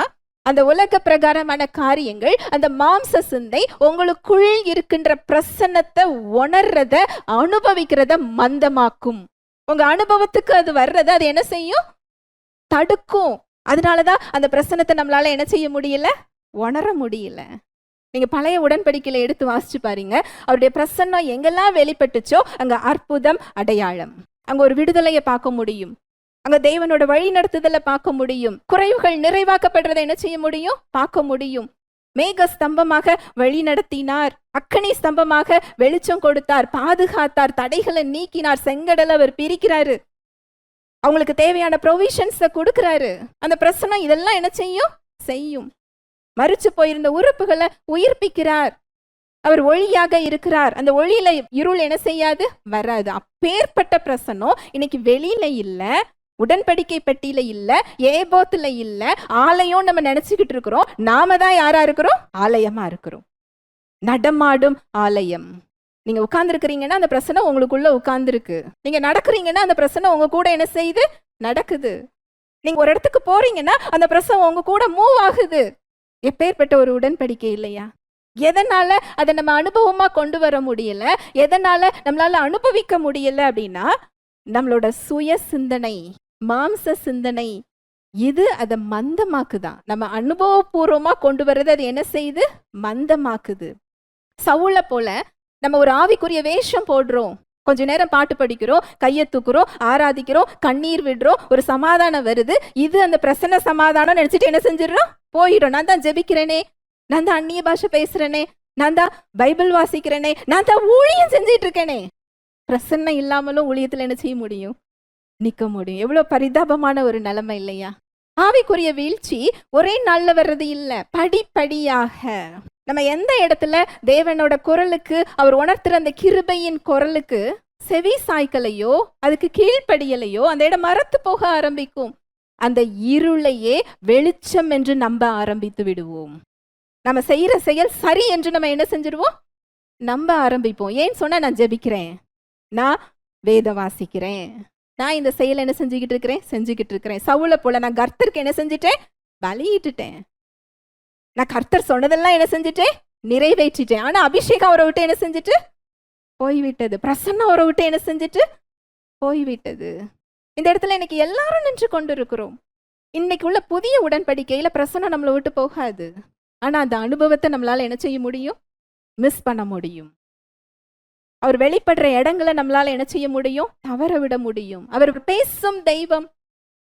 அந்த உலக பிரகாரமான காரியங்கள், அந்த மாம்ச சிந்தை உங்களுக்குள் இருக்கின்ற பிரசன்னத்தை உணர்றத, அனுபவிக்கிறத மந்தமாக்கும். உங்க அனுபவத்துக்கு அது வர்றது அது என்ன செய்யும்? தடுக்கும். அதனாலதான் அந்த பிரசன்னத்தை நம்மளால என்ன செய்ய முடியல? உணர முடியல. நீங்க பழைய உடன்படிக்கையில எடுத்து வாசிச்சு பாருங்க. அவருடைய பிரசன்னம் எங்கெல்லாம் வெளிப்பட்டுச்சோ அங்க அற்புதம், அடையாளம். அங்க ஒரு விடுதலையை பார்க்க முடியும். அங்க தேவனோட வழி நடத்துதலை பார்க்க முடியும். குறைவுகள் நிறைவாக்கப்படுறதை என்ன செய்ய முடியும்? பார்க்க முடியும். மேக ஸ்தம்பமாக வழி நடத்தினார், அக்கினி ஸ்தம்பமாக வெளிச்சம் கொடுத்தார், பாதுகாத்தார், தடைகளை நீக்கினார், செங்கடலை அவர் பிரிக்கிறாரு, அவங்களுக்கு தேவையான ப்ரொவிஷன்ஸை கொடுக்கிறாரு. அந்த பிரசனம் இதெல்லாம் என்ன செய்யும்? மரிச்சு போயிருந்த உறுப்புகளை உயிர்ப்பிக்கிறார். அவர் ஒளியாக இருக்கிறார். அந்த ஒளியில இருள் என்ன செய்யாது? வராது. அப்பேற்பட்ட பிரசனம் இன்னைக்கு வெளியில இல்ல, உடன்படிக்கை பெட்டியில இல்ல, ஏபோத்துல இல்ல, ஆலயம் நம்ம நினைச்சுக்கிட்டு இருக்கிறோம். நாம தான் யாரா இருக்கிறோம்? ஆலயமா இருக்கிறோம். நடமாடும் ஆலயம். நீங்க உட்கார்ந்து இருக்கிறீங்கன்னா அந்த பிரசனம் உங்களுக்குள்ள உட்கார்ந்து இருக்கு. நீங்க நடக்கிறீங்கன்னா அந்த பிரசனம் உங்க கூட என்ன செய்யுது? நடக்குது. நீங்க ஒரு இடத்துக்கு போறீங்கன்னா அந்த பிரசனம் உங்க கூட மூவ் ஆகுது. எப்பேற்பட்ட ஒரு உடன்படிக்கை இல்லையா? எதனால அதை நம்ம அனுபவமா கொண்டு வர முடியல, எதனால நம்மளால அனுபவிக்க முடியல அப்படின்னா, நம்மளோட சுய சிந்தனை, மாம்ச சிந்தனை, இது அதை மந்தமாக்குதான். நம்ம அனுபவபூர்வமா கொண்டு வர்றது அது என்ன செய்யுது? மந்தமாக்குது. சவுல போல நம்ம ஒரு ஆவிக்குரிய வேஷம் போடுறோம், கொஞ்ச நேரம் பாட்டு படிக்கிறோம், கையை தூக்குறோம், ஆராதிக்கிறோம், கண்ணீர் விடுறோம், ஒரு சமாதானம் வருது. இது அந்த பிரசன்ன சமாதானம் நினைச்சிட்டு என்ன செஞ்சிடறோம்? போயிடும். நான் தான் ஜெபிக்கிறேனே, நான் தான் அந்நிய பாஷை பேசுறேனே, நான் தான் பைபிள் வாசிக்கிறேனே, நான் தான் ஊழியம் செஞ்சிட்டு இருக்கேனே. பிரசன்னம் இல்லாமலும் ஊழியத்துல என்ன செய்ய முடியும்? நிக்க முடியும். எவ்வளவு பரிதாபமான ஒரு நிலைமை இல்லையா? ஆவிக்குரிய வீழ்ச்சி ஒரே நாள்ல வர்றது இல்ல, படிப்படியாக. நம்ம எந்த இடத்துல தேவனோட குரலுக்கு, அவர் உணர்த்துற அந்த கிருபையின் குரலுக்கு செவி சாய்க்கலையோ, அதுக்கு கீழ்ப்படியலையோ, அந்த இடம் மறத்து போக ஆரம்பிக்கும். அந்த இருளையே வெளிச்சம் என்று நம்ப ஆரம்பித்து விடுவோம். நம்ம செய்யற செயல் சரி என்று நம்ம என்ன செஞ்சிருவோம்? நம்ப ஆரம்பிப்போம். ஏன்னு சொன்னா, நான் ஜெபிக்கிறேன், நான் வேதம் வாசிக்கிறேன், நான் இந்த செயல் என்ன செஞ்சுக்கிட்டு இருக்கிறேன். சவுல போல நான் கர்த்தருக்கு என்ன செஞ்சிட்டேன்? பலியிட்டுட்டேன். நான் கர்த்தர் சொன்னதெல்லாம் என்ன செஞ்சுட்டேன்? நிறைவேற்றிட்டேன். ஆனா அபிஷேகம் அவரை விட்டு என்ன செஞ்சுட்டு போய்விட்டது. பிரசன்னம் அவரை விட்டு என்ன செஞ்சுட்டு போய்விட்டது. இந்த இடத்துல இன்னைக்கு எல்லாரும் நின்று கொண்டு இருக்கிறோம். இன்னைக்கு உள்ள புதிய உடன்படிக்கையில பிரசன்னம் நம்மளை விட்டு போகாது. ஆனா அந்த அனுபவத்தை நம்மளால என்ன செய்ய முடியும்? மிஸ் பண்ண முடியும். அவர் வெளிப்படுற இடங்களை நம்மளால என்ன செய்ய முடியும்? தவற விட முடியும். அவர் பேசும் தெய்வம்.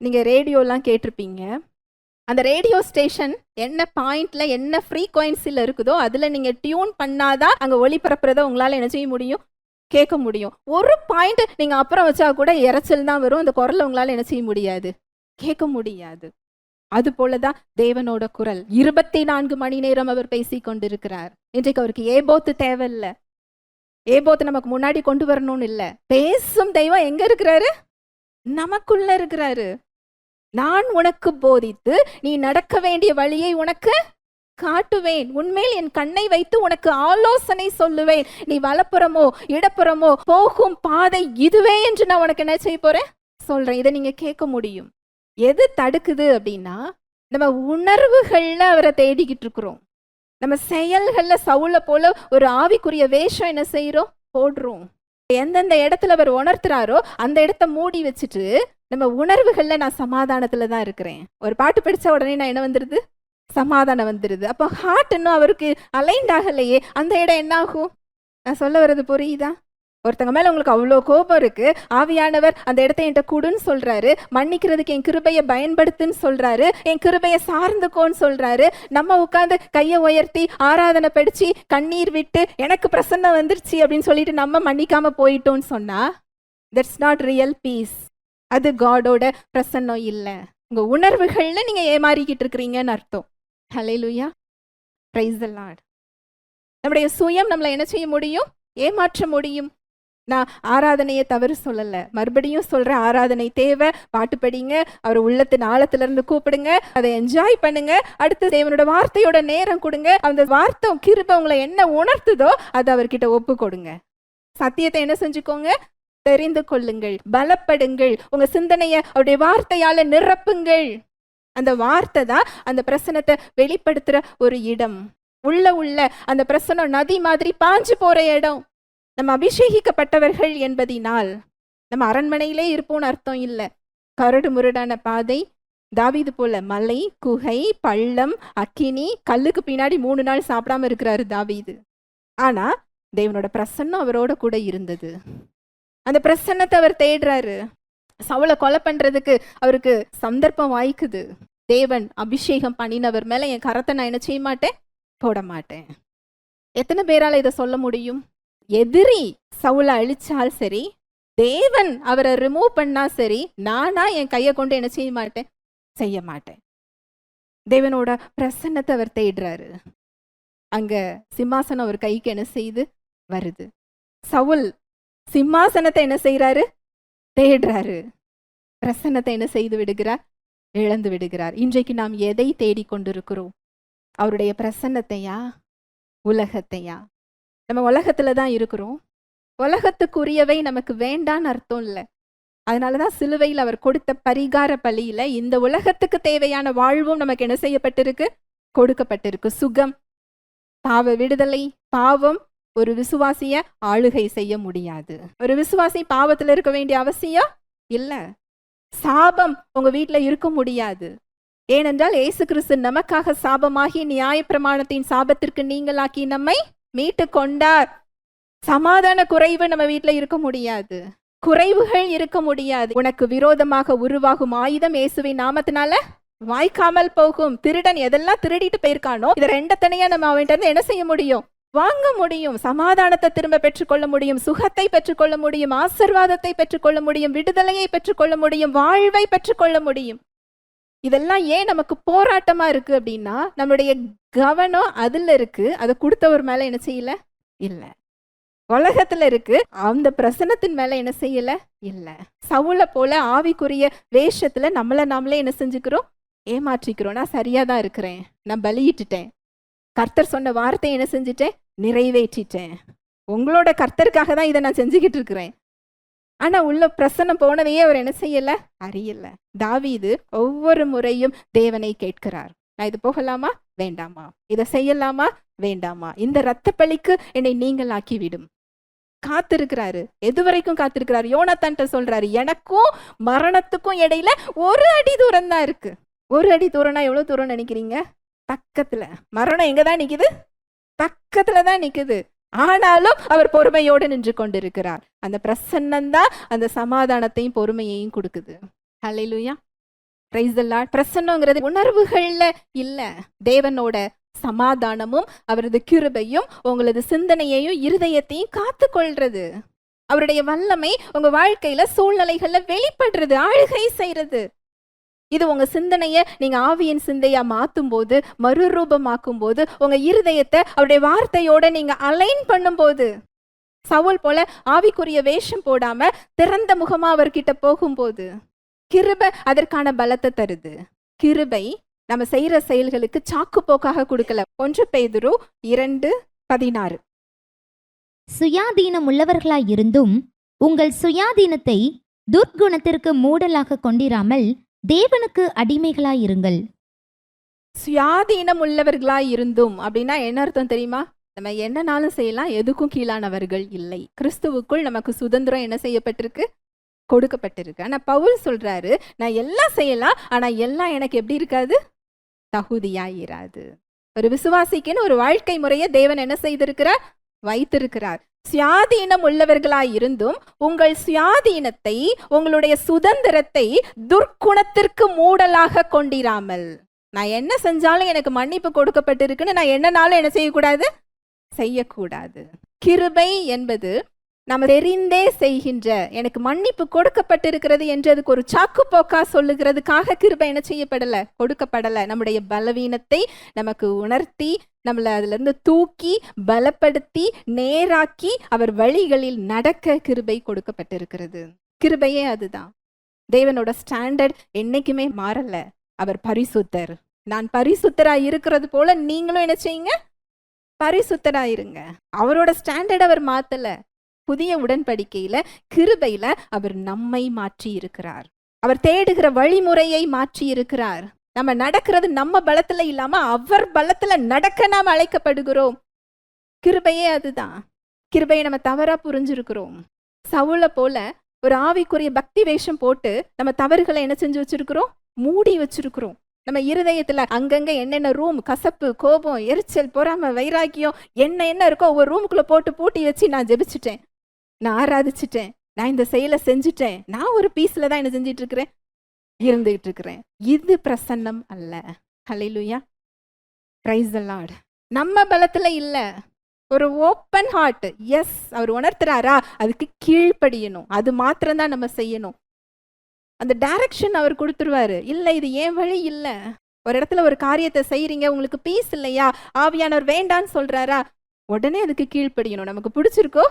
நீங்க ரேடியோலாம் கேட்டிருப்பீங்க. அந்த ரேடியோ ஸ்டேஷன் என்ன பாயிண்ட்ல, என்ன ஃப்ரீக்வன்சில இருக்குதோ அதுல நீங்க டியூன் பண்ணாதான் அங்க ஒளிபரப்புறத உங்களால என்ன செய்ய முடியும்? கேட்க முடியும். ஒரு பாயிண்ட் நீங்க அப்புறம் வச்சா கூட இறைச்சல் தான் வரும். அந்த குரலை உங்களால என்ன செய்ய முடியாது? கேட்க முடியாது. அது போலதான் தேவனோட குரல். 24 மணி நேரம் அவர் பேசி கொண்டிருக்கிறார். இன்றைக்கு அவருக்கு ஏபோத்து தேவையில்லை. ஏபோத்து நமக்கு முன்னாடி கொண்டு வரணும்னு இல்லை. பேசும் தெய்வம் எங்க இருக்கிறாரு? நமக்குள்ள இருக்கிறாரு. நான் உனக்கு போதித்து நீ நடக்க வேண்டிய வழியை உனக்கு காட்டுவேன். உன்மேல் என் கண்ணை வைத்து உனக்கு ஆலோசனை சொல்லுவேன். நீ வலப்புறமோ இடப்புறமோ போகும் பாதை இதுவே என்று நான் உனக்கு என்ன செய்ய போறேன்? சொல்றேன். இதை நீங்க கேட்க முடியும். எது தடுக்குது அப்படின்னா, நம்ம உணர்வுகள்ல அவரை தேடிக்கிட்டு இருக்கிறோம். நம்ம செயல்கள்ல சவுல போல ஒரு ஆவிக்குரிய வேஷம் என்ன செய்யறோம்? போடுறோம். எந்தெந்த இடத்துல அவர் உணர்த்துறாரோ அந்த இடத்த மூடி வச்சுட்டு நம்ம உணர்வுகள்ல நான் சமாதானத்துல தான் இருக்கிறேன். ஒரு பாட்டு படிச்ச உடனே நான் என்ன வந்துருது? சமாதானம் வந்துருது. அப்போ ஹார்ட் இன்னும் அவருக்கு அலைன்ட் ஆகலையே, அந்த இடம் என்ன ஆகும்? நான் சொல்ல வர்றது புரியுதா? ஒருத்தங்க மேல உங்களுக்கு அவ்வளோ கோபம் இருக்கு, ஆவியானவர் அந்த இடத்த என்கிட்ட கூடுன்னு சொல்றாரு, மன்னிக்கிறதுக்கு என் கிருபையை பயன்படுத்துன்னு சொல்றாரு, என் கிருபையை சார்ந்துக்கோன்னு சொல்றாரு. நம்ம உட்காந்து கையை உயர்த்தி ஆராதனை படிச்சு கண்ணீர் விட்டு எனக்கு பிரசன்னம் வந்துருச்சு அப்படின்னு சொல்லிட்டு நம்ம மன்னிக்காம போயிட்டோம்னு சொன்னா, தட்ஸ் நாட் ரியல் பீஸ். அது காடோட பிரசன்னம் இல்லை. உங்க உணர்வுகள்ல நீங்க ஏமாறிக்கிட்டு இருக்கிறீங்கன்னு அர்த்தம். ஹல்லேலூயா, பிரைஸ் தி லார்ட். நம்முடைய சுயம் நம்மளை என்ன செய்ய முடியும்? ஏமாற்ற முடியும். நான் ஆராதனையை தவறு சொல்லலை, மறுபடியும் சொல்கிறேன், ஆராதனை தேவை. பாட்டு படிங்க, அவர் உள்ளத்தின் ஆழத்திலிருந்து கூப்பிடுங்க, அதை என்ஜாய் பண்ணுங்க. அடுத்து தேவனோட வார்த்தையோட நேரம் கொடுங்க. அந்த வார்த்தை கிருபை உங்களை என்ன உணர்த்துதோ அதை அவர்கிட்ட ஒப்பு கொடுங்க. சத்தியத்தை என்ன செஞ்சுக்கோங்க? தெரிந்து கொள்ளுங்கள், பலப்படுங்கள். உங்க சிந்தனையை அவருடைய வார்த்தையால நிரப்புங்கள். அந்த வார்த்தை தான் அந்த பிரசனத்தை வெளிப்படுத்துற ஒரு இடம். உள்ள அந்த பிரசனம் நதி மாதிரி பாஞ்சு போற இடம். நம்ம அபிஷேகிக்கப்பட்டவர்கள் என்பதினால் நம்ம அரண்மனையிலே இருப்போம்னு அர்த்தம் இல்லை. கரடு முரடான பாதை, தாவீது போல மலை, குகை, பள்ளம், அக்கினி, கல்லுக்கு பின்னாடி 3 நாள் சாப்பிடாம இருக்கிறாரு தாவீது. ஆனா தேவனோட பிரசன்னம் அவரோட கூட இருந்தது. அந்த பிரசன்னத்தை அவர் தேடுறாரு. சவுலை கொலை பண்றதுக்கு அவருக்கு சந்தர்ப்பம் வாய்க்குது. தேவன் அபிஷேகம் பண்ணினவர் மேல என் கரத்தை நான் என்ன செய்ய மாட்டேன், போட மாட்டேன். எத்தனை பேரால இதை சொல்ல முடியும்? எதிரி சவுலை அழிச்சால் சரி, தேவன் அவரை ரிமூவ் பண்ணா சரி, நானா என் கையை கொண்டு என்ன செய்ய மாட்டேன், செய்ய மாட்டேன். தேவனோட பிரசன்னத்தை அவர் தேடுறாரு. அங்க சிம்மாசனம் அவர் கைக்கு என்ன செய்து வருது. சவுல் சிம்மாசனத்தை என்ன செய்யறாரு, தேடுறாரு. பிரசன்னத்தை என்ன செய்து விடுகிறார், இழந்து விடுகிறார். இன்றைக்கு நாம் எதை தேடிக்கொண்டிருக்கிறோம்? அவருடைய பிரசன்னத்தையா, உலகத்தையா? நம்ம உலகத்துல தான் இருக்கிறோம். உலகத்துக்குரியவை நமக்கு வேண்டான்னு அர்த்தம் இல்லை. அதனாலதான் சிலுவையில் அவர் கொடுத்த பரிகார பலியில இந்த உலகத்துக்கு தேவையான வாழ்வும் நமக்கு என்ன செய்யப்பட்டிருக்கு, கொடுக்கப்பட்டிருக்கு. சுகம், பாவ விடுதலை. பாவம் ஒரு விசுவாசிய ஆளுகை செய்ய முடியாது. ஒரு விசுவாசி பாவத்துல இருக்க வேண்டிய அவசியம் இல்ல. சாபம் உங்க வீட்டுல இருக்க முடியாது. ஏனென்றால் இயேசு கிறிஸ்து நமக்காக சாபமாகி நியாயப்பிரமாணத்தின் சாபத்திற்கு நீங்களாக்கி நம்மை மீட்டு கொண்டார். சமாதான குறைவு நம்ம வீட்டுல இருக்க முடியாது. குறைவுகள் இருக்க முடியாது. உனக்கு விரோதமாக உருவாகும் ஆயுதம் இயேசுவின் நாமத்தினால வாய்க்காமல் போகும். திருடன் எதெல்லாம் திருடிட்டு போயிருக்கானோ இதை ரெண்டத்தனையா நம்ம அவன்கிட்ட என்ன செய்ய முடியும், வாங்க முடியும். சமாதானத்தை திரும்ப பெற்றுக்கொள்ள முடியும், சுகத்தை பெற்றுக்கொள்ள முடியும், ஆசீர்வாதத்தை பெற்றுக்கொள்ள முடியும், விடுதலையை பெற்றுக்கொள்ள முடியும், வாழ்வை பெற்றுக்கொள்ள முடியும். இதெல்லாம் ஏன் நமக்கு போராட்டமா இருக்கு அப்படின்னா, நம்மளுடைய கவனம் அதுல இருக்கு. அதை கொடுத்தவர் மேல என்ன செய்யல, இல்ல. உலகத்துல இருக்கு, அந்த பிரசன்னத்தின் மேல என்ன செய்யல, இல்ல. சவுலை போல ஆவிக்குரிய வேஷத்துல நம்மள நாமளே என்ன செஞ்சுக்கிறோம், ஏமாற்றிக்கிறோம். நான் சரியாதான் இருக்கிறேன், நான் பலியிட்டுட்டேன், கர்த்தர் சொன்ன வார்த்தையை என்ன செஞ்சுட்டேன், நிறைவேற்றிட்டேன், உங்களோட கர்த்தருக்காக தான் இதை நான் செஞ்சுக்கிட்டு இருக்கிறேன். ஆனா உள்ள பிரசன்னம் போனதையே அவர் என்ன செய்யல, அறியல. தாவீது ஒவ்வொரு முறையும் தேவனை கேட்கிறார். நான் இது போகலாமா, வேண்டாமா, இதை செய்யலாமா, வேண்டாமா, இந்த இரத்த பலிக்கு என்னை நீங்கள் ஆக்கிவிடும். காத்திருக்கிறாரு. எது வரைக்கும் காத்திருக்கிறாரு? யோனத்தான்ட்ட சொல்றாரு, எனக்கும் மரணத்துக்கும் இடையில 1 அடி தூரம் தான் இருக்கு. 1 அடி தூரம்னா எவ்வளவு தூரம் நினைக்கிறீங்க? பக்கத்துல. மரணம் எங்கதான் நிக்குது, பக்கத்துல தான் நிக்குது. ஆனாலும் அவர் பொறுமையோடு நின்று கொண்டிருக்கிறார். அந்த பிரசன்னம்தான் அந்த சமாதானத்தையும் பொறுமையையும் கொடுக்குது. ஹல்லேலூயா, பிரைஸ் தி லார்ட். பிரசன்னங்கிறது உணர்வுகள்ல இல்ல, தேவனோட சமாதானமும் அவரது கிருபையும் உங்களது சிந்தனையையும் இருதயத்தையும் காத்து கொள்றது. அவருடைய வல்லமை உங்க வாழ்க்கையில சூழ்நிலைகள்ல வெளிப்படுறது, ஆளுகை செய்யறது. இது உங்க சிந்தனைய நீங்க ஆவியின் சிந்தையா மாத்தும் போது, மறுரூபமாக்கும் போது, உங்க இருதயத்தை அவருடைய வார்த்தையோட நீங்க அலைன் பண்ணும் போது, சவுல் போல ஆவிக்குரிய வேஷம் போடாம திறந்த முகமா அவர்கிட்ட போகும்போது, கிருபை அதற்கான பலத்தை தருது. கிருபை நம்ம செய்யற செயல்களுக்கு சாக்கு போக்காக கொடுக்கல. 1 பேதுரு 2:16. சுயாதீனம் உள்ளவர்களாய் இருந்தும் உங்கள் சுயாதீனத்தை துர்க்குணத்திற்கு மூடலாக கொண்டிராமல் தேவனுக்கு அடிமைகளாயிருங்கள். சுயாதீனம் உள்ளவர்களாய் இருந்தும் அப்படின்னா என்ன அர்த்தம் தெரியுமா? நம்ம என்னனாலும் செய்யலாம், எதுக்கும் கீழானவர்கள் இல்லை. கிறிஸ்துவுக்குள் நமக்கு சுதந்திரம் என்ன செய்யப்பட்டிருக்கு, கொடுக்கப்பட்டிருக்கு. ஆனா பவுல் சொல்றாரு, நான் எல்லாம் செய்யலாம், ஆனா எல்லாம் எனக்கு எப்படி இருக்காது, தகுதியாயிராது. ஒரு விசுவாசிக்குன்னு ஒரு வாழ்க்கை முறையை தேவன் என்ன செய்திருக்கிறார், வைத்திருக்கிறார். சுயாதீனம் உள்ளவர்களாய் இருந்தும் உங்கள் சுயாதீனத்தை, உங்களுடைய சுதந்திரத்தை துர்க்குணத்திற்கு மூடலாக கொண்டிராமல். நான் என்ன செஞ்சாலும் எனக்கு மன்னிப்பு கொடுக்கப்பட்டிருக்குன்னு நான் என்னனாலும் என்ன செய்யக்கூடாது, செய்யக்கூடாது. கிருபை என்பது நம்ம தெரிந்தே செய்கின்ற, எனக்கு மன்னிப்பு கொடுக்கப்பட்டிருக்கிறது என்று அதுக்கு ஒரு சாக்கு போக்கா சொல்லுகிறதுக்காக கிருபை என்ன செய்யப்படல, கொடுக்கப்படல. நம்முடைய பலவீனத்தை நமக்கு உணர்த்தி, நம்மளை அதுல இருந்து தூக்கி பலப்படுத்தி நேராக்கி அவர் வழிகளில் நடக்க கிருபை கொடுக்கப்பட்டிருக்கிறது. கிருபையே அதுதான். தேவனோட ஸ்டாண்டர்ட் என்னைக்குமே மாறல. அவர் பரிசுத்தர். நான் பரிசுத்தராய் இருக்கிறது போல நீங்களும் என்ன செய்யுங்க, பரிசுத்தராயிருங்க. அவரோட ஸ்டாண்டர்ட் அவர் மாத்தல. புதிய உடன்படிக்கையில கிருபையில அவர் நம்மை மாற்றி இருக்கிறார். அவர் தேடுகிற வழிமுறையை மாற்றி இருக்கிறார். நம்ம நடக்கிறது நம்ம பலத்துல இல்லாம அவர் பலத்துல நடக்க நாம் அழைக்கப்படுகிறோம். கிருபையே அதுதான். கிருபையை நம்ம தவறா புரிஞ்சிருக்கிறோம். சவுல போல ஒரு ஆவிக்குரிய பக்தி வேஷம் போட்டு நம்ம தவறுகளை என்ன செஞ்சு வச்சிருக்கிறோம், மூடி வச்சிருக்கிறோம். நம்ம இருதயத்துல அங்கங்க என்னென்ன ரூம், கசப்பு, கோபம், எரிச்சல், பொறாமை, வைராக்கியம், என்ன இருக்கோ ஒவ்வொரு ரூமுக்குள்ள போட்டு பூட்டி வச்சு நான் ஜெபிச்சிட்டேன், நான் ஆராதிச்சிட்டேன், நான் இந்த செயலை செஞ்சுட்டேன், நான் ஒரு பீஸ்ல தான் என்ன செஞ்சிட்டு இருக்கிறேன், இருந்துகிட்டு இருக்கிறேன். இது பிரசன்னம் அல்ல. ஹல்லேலூயா, பிரைஸ் தி லார்ட். நம்ம பலத்துல இல்ல, ஒரு ஓப்பன் ஹார்ட். எஸ், அவர் உணர்த்துறாரா, அதுக்கு கீழ்ப்படியணும். அது மாத்திரம் தான் நம்ம செய்யணும். அந்த டைரக்ஷன் அவர் கொடுத்துருவாரு. இல்ல இது ஏன் வழி இல்ல. ஒரு இடத்துல ஒரு காரியத்தை செய்றீங்க, உங்களுக்கு பீஸ் இல்லையா, ஆவியானவர் வேண்டான்னு சொல்றாரா, உடனே அதுக்கு கீழ்ப்படியணும். நமக்கு பிடிச்சிருக்கோ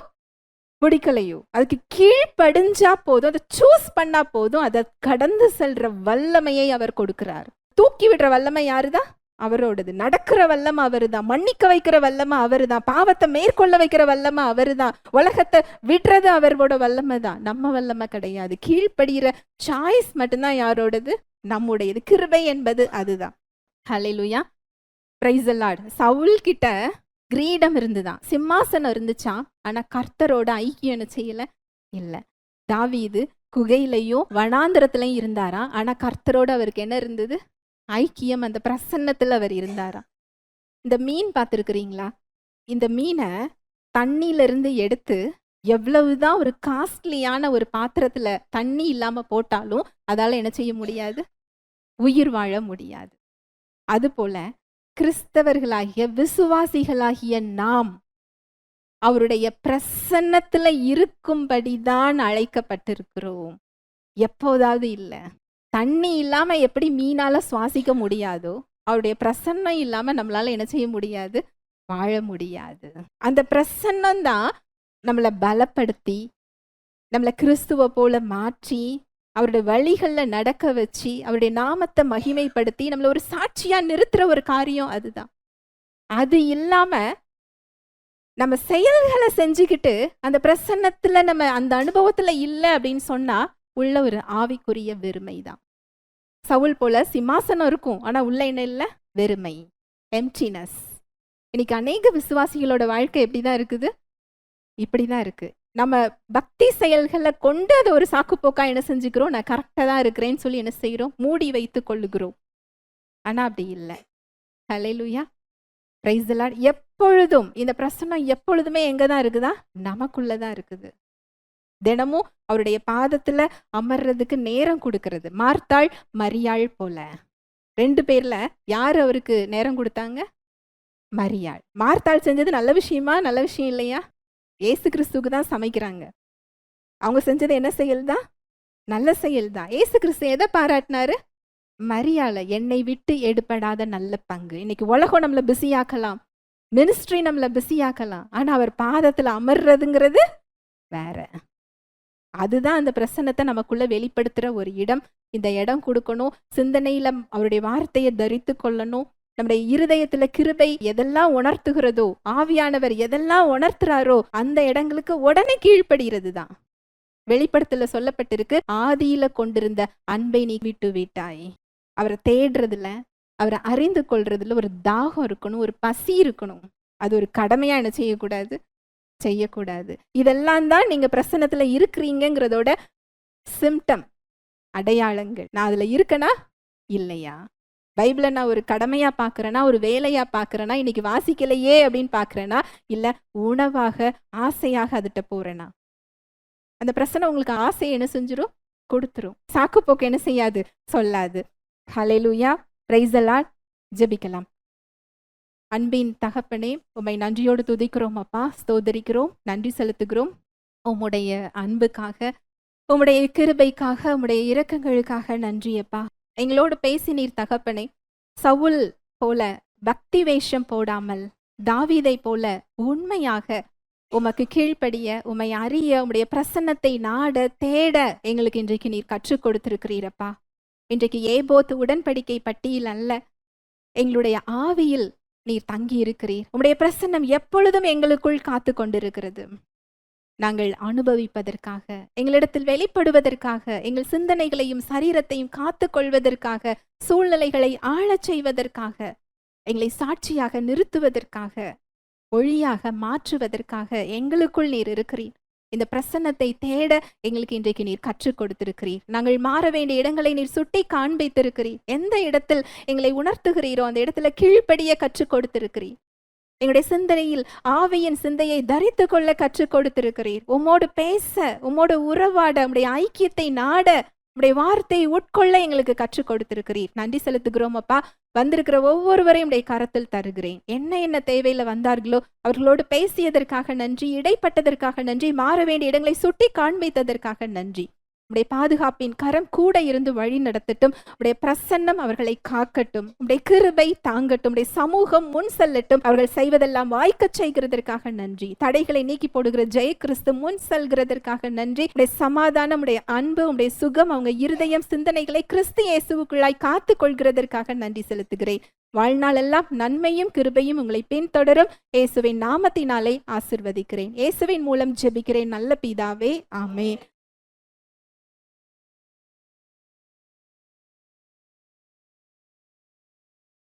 பிடிக்கலையோ அதுக்கு கீழ்ப்படிஞ்சா போதும், அதை சூஸ் பண்ணா போதும், அதை கடந்து செல்ற வல்லமையை அவர் கொடுக்கிறார். தூக்கி விடுற வல்லமை யாருதான்? அவரோடது. நடக்கிற வல்லமை அவருதான், மன்னிக்க வைக்கிற வல்லமை அவருதான், பாவத்தை மேற்கொள்ள வைக்கிற வல்லமை அவருதான், உலகத்தை விடுறது அவரோட வல்லமை தான், நம்ம வல்லமை கிடையாது. கீழ்ப்படுகிற சாய்ஸ் மட்டும்தான் யாரோடது? நம்முடையது. கிருபை என்பது அதுதான். ஹல்லேலூயா, பிரைஸ் தி லார்ட். சவுல் கிட்ட கிரீடம் இருந்துதான், சிம்மாசனம் இருந்துச்சான், ஆனா கர்த்தரோட ஐக்கியம் என்ன செய்யல? இல்ல. தாவீது குகையிலையும் வனாந்திரத்திலையும் இருந்தாரா, ஆனா கர்த்தரோட அவருக்கு என்ன இருந்தது? ஐக்கியம். அந்த பிரசன்னத்துல அவர் இருந்தாரா. இந்த மீன் பார்த்துருக்கிறீங்களா? இந்த மீனை தண்ணியில இருந்து எடுத்து எவ்வளவுதான் ஒரு காஸ்ட்லியான ஒரு பாத்திரத்துல தண்ணி இல்லாம போட்டாலும் அதால என்ன செய்ய முடியாது? உயிர் வாழ முடியாது. அதுபோல கிறிஸ்தவர்களாகிய விசுவாசிகளாகிய நாம் அவருடைய பிரசன்னத்துல இருக்கும்படிதான் அழைக்கப்பட்டிருக்கிறோம். எப்போதாவது இல்லை. தண்ணி இல்லாம எப்படி மீனால சுவாசிக்க முடியாதோ, அவருடைய பிரசன்னம் இல்லாம நம்மளால என்ன செய்ய முடியாது? வாழ முடியாது. அந்த பிரசன்னம் தான் நம்மளை பலப்படுத்தி, நம்மளை கிறிஸ்துவ போல மாற்றி, அவருடைய வழிகளில் நடக்க வச்சு, அவருடைய நாமத்தை மகிமைப்படுத்தி நம்மளை ஒரு சாட்சியா நிறுத்துற ஒரு காரியம் அதுதான். அது இல்லாம நம்ம செயல்களை செஞ்சுக்கிட்டு அந்த பிரசன்னத்துல நம்ம அந்த அனுபவத்துல இல்லை அப்படின்னு சொன்னா உள்ள ஒரு ஆவிக்குரிய வெறுமை தான். சவுல் போல சிம்மாசனம் இருக்கும், ஆனா உள்ள என்ன இல்லை? வெறுமை, எம்ப்டினஸ். இன்னைக்கு அநேக விசுவாசிகளோட வாழ்க்கை எப்படிதான் இருக்குது? இப்படிதான் இருக்கு. நம்ம பக்தி செயல்களை கொண்டு அதை ஒரு சாக்குப்போக்கா என்ன செஞ்சுக்கிறோம்? நான் கரெக்டா தான் இருக்கிறேன்னு சொல்லி என்ன செய்யறோம்? மூடி வைத்து கொள்ளுகிறோம். ஆனா அப்படி இல்லை. ஹல்லேலூயா, பிரைஸ் தி லார்ட். எப்பொழுதும் இந்த பிரசன்னம் எப்பொழுதுமே எங்க தான் இருக்குதா? நமக்குள்ளதான் இருக்குது. தினமும் அவருடைய பாதத்துல அமர்றதுக்கு நேரம் கொடுக்கறது. மார்த்தாள் மரியாள் போல. 2 பேர்ல யார் அவருக்கு நேரம் கொடுத்தாங்க? மரியாள். மார்த்தாள் செஞ்சது நல்ல விஷயமா? நல்ல விஷயம் இல்லையா? ஏசு கிறிஸ்துவுக்கு தான் சமைக்கிறாங்க. அவங்க செஞ்சது என்ன செயல் தான்? நல்ல செயல் தான். ஏசு கிறிஸ்து எதை பாராட்டினாரு? மரியாளை. என்னை விட்டு எடுபடாத நல்ல பங்கு. இன்னைக்கு உலகம் நம்மளை பிஸியாக்கலாம், மினிஸ்ட்ரி நம்மளை பிஸியாக்கலாம், ஆனா அவர் பாதத்துல அமர்றதுங்கிறது வேற. அதுதான் அந்த பிரசன்னத்தை நமக்குள்ள வெளிப்படுத்துற ஒரு இடம். இந்த இடம் கொடுக்கணும். சிந்தனையில அவருடைய வார்த்தையை தரித்து கொள்ளணும். நம்முடைய இருதயத்துல கிருபை எதெல்லாம் உணர்த்துகிறதோ, ஆவியானவர் எதெல்லாம் உணர்த்துறாரோ அந்த இடங்களுக்கு உடனே கீழ்ப்படுகிறது தான். வெளிப்படுத்தல சொல்லப்பட்டிருக்கு, ஆதியில கொண்டிருந்த அன்பை நீ விட்டு விட்டாய். அவரை தேடுறதுல, அவரை அறிந்து கொள்றதுல ஒரு தாகம் இருக்கணும், ஒரு பசி இருக்கணும். அது ஒரு கடமையா என்ன செய்யக்கூடாது? செய்யக்கூடாது. இதெல்லாம் தான் நீங்க பிரசன்னத்துல இருக்கிறீங்கிறதோட சிம்டம், அடையாளங்கள். நான் அதுல இருக்கனா இல்லையா? பைபிளை நான் ஒரு கடமையா பாக்குறேன்னா, ஒரு வேலையா பாக்குறேன்னா, இன்னைக்கு வாசிக்கலையே அப்படின்னு பாக்குறேன்னா, இல்ல உணவாக ஆசையாக அதுட்ட போறேனா? அந்த பிரசன்னம் உங்களுக்கு ஆசையை என்ன செஞ்சிரும்? கொடுத்துரும். சாக்கு போக்கு என்ன செய்யாது? சொல்லாது. ஹல்லேலூயா, பிரைஸ் தி லார்ட். ஜெபிக்கலாம். அன்பின் தகப்பனே, உம்மை நன்றியோடு துதிக்கிறோம் அப்பா, ஸ்தோதரிக்கிறோம், நன்றி செலுத்துகிறோம். உம்முடைய அன்புக்காக, உம்முடைய கிருபைக்காக, உம்முடைய இரக்கங்களுக்காக நன்றி அப்பா. எங்களோடு பேசினீர் தகப்பனே. சவுல் போல பக்தி வேஷம் போடாமல், தாவீதை போல உண்மையாக உமக்கு கீழ்ப்படிய, உம்மை அறிய, உம்முடைய பிரசன்னத்தை நாட தேட எங்களுக்கு இன்றைக்கு நீர் கற்றுக் கொடுத்திருக்கிறீரப்பா. இன்றைக்கு ஏபோத் உடன்படிக்கை பட்டியல் அல்ல, எங்களுடைய ஆவியில் நீர் தங்கி இருக்கிறீர். உம்முடைய பிரசன்னம் எப்பொழுதும் எங்களுக்குள் காத்து கொண்டிருக்கிறது. நாங்கள் அனுபவிப்பதற்காக, எங்களிடத்தில் வெளிப்படுவதற்காக, எங்கள் சிந்தனைகளையும் சரீரத்தையும் காத்து கொள்வதற்காக, சூழ்நிலைகளை ஆழச் செய்வதற்காக, எங்களை சாட்சியாக நிறுத்துவதற்காக, ஒளியாக மாற்றுவதற்காக எங்களுக்குள் நீர் இருக்கிறீர். இந்த பிரசன்னத்தை தேட எங்களுக்கு இன்றைக்கு நீர் கற்றுக் கொடுத்திருக்கிறீர். நாங்கள் மாற வேண்டிய இடங்களை நீர் சுட்டி காண்பித்திருக்கிறீர். எந்த இடத்தில் எங்களை உணர்த்துகிறீரோ அந்த இடத்துல கீழ்ப்படிய கற்றுக் கொடுத்திருக்கிறீர். எங்களுடைய சிந்தனையில் ஆவியின் சிந்தையை தரித்து கொள்ள கற்றுக் கொடுத்திருக்கிறீர். உம்மோடு பேச, உம்மோடு உறவாட, உம்முடைய ஐக்கியத்தை நாட, உம்முடைய வார்த்தையை உட்கொள்ள எங்களுக்கு கற்றுக் கொடுத்திருக்கிறீர். நன்றி செலுத்துகிறோம் அப்பா. வந்திருக்கிற ஒவ்வொருவரையும் உடைய கரத்தில் தருகிறேன். என்ன தேவையில வந்தார்களோ அவர்களோடு பேசியதற்காக நன்றி, இடைப்பட்டதற்காக நன்றி, மாற வேண்டிய இடங்களை சுட்டி காண்பித்ததற்காக நன்றி. உடைய பாதுகாப்பின் கரம் கூட இருந்து வழி நடத்தட்டும். உடைய பிரசன்னம் அவர்களை காக்கட்டும். உடைய கிருபை தாங்கட்டும். உடைய சமூகம் முன் செல்லட்டும். அவர்கள் செய்வதெல்லாம் வாய்க்கச் செய்கிறதற்காக நன்றி. தடைகளை நீக்கி போடுகிற ஜெய கிறிஸ்து முன் செல்கிறதற்காக நன்றி. உடைய சமாதானம், உடைய அன்பு, உடைய சுகம் அவங்க இருதயம் சிந்தனைகளை கிறிஸ்து இயேசுவுக்குள்ளாய் காத்து கொள்கிறதற்காக நன்றி செலுத்துகிறேன். வாழ்நாள் எல்லாம் நன்மையும் கிருபையும் உங்களை பின்தொடரும். இயேசுவின் நாமத்தினாலே ஆசிர்வதிக்கிறேன். இயேசுவின் மூலம் ஜெபிக்கிறேன் நல்ல பிதாவே, ஆமென்.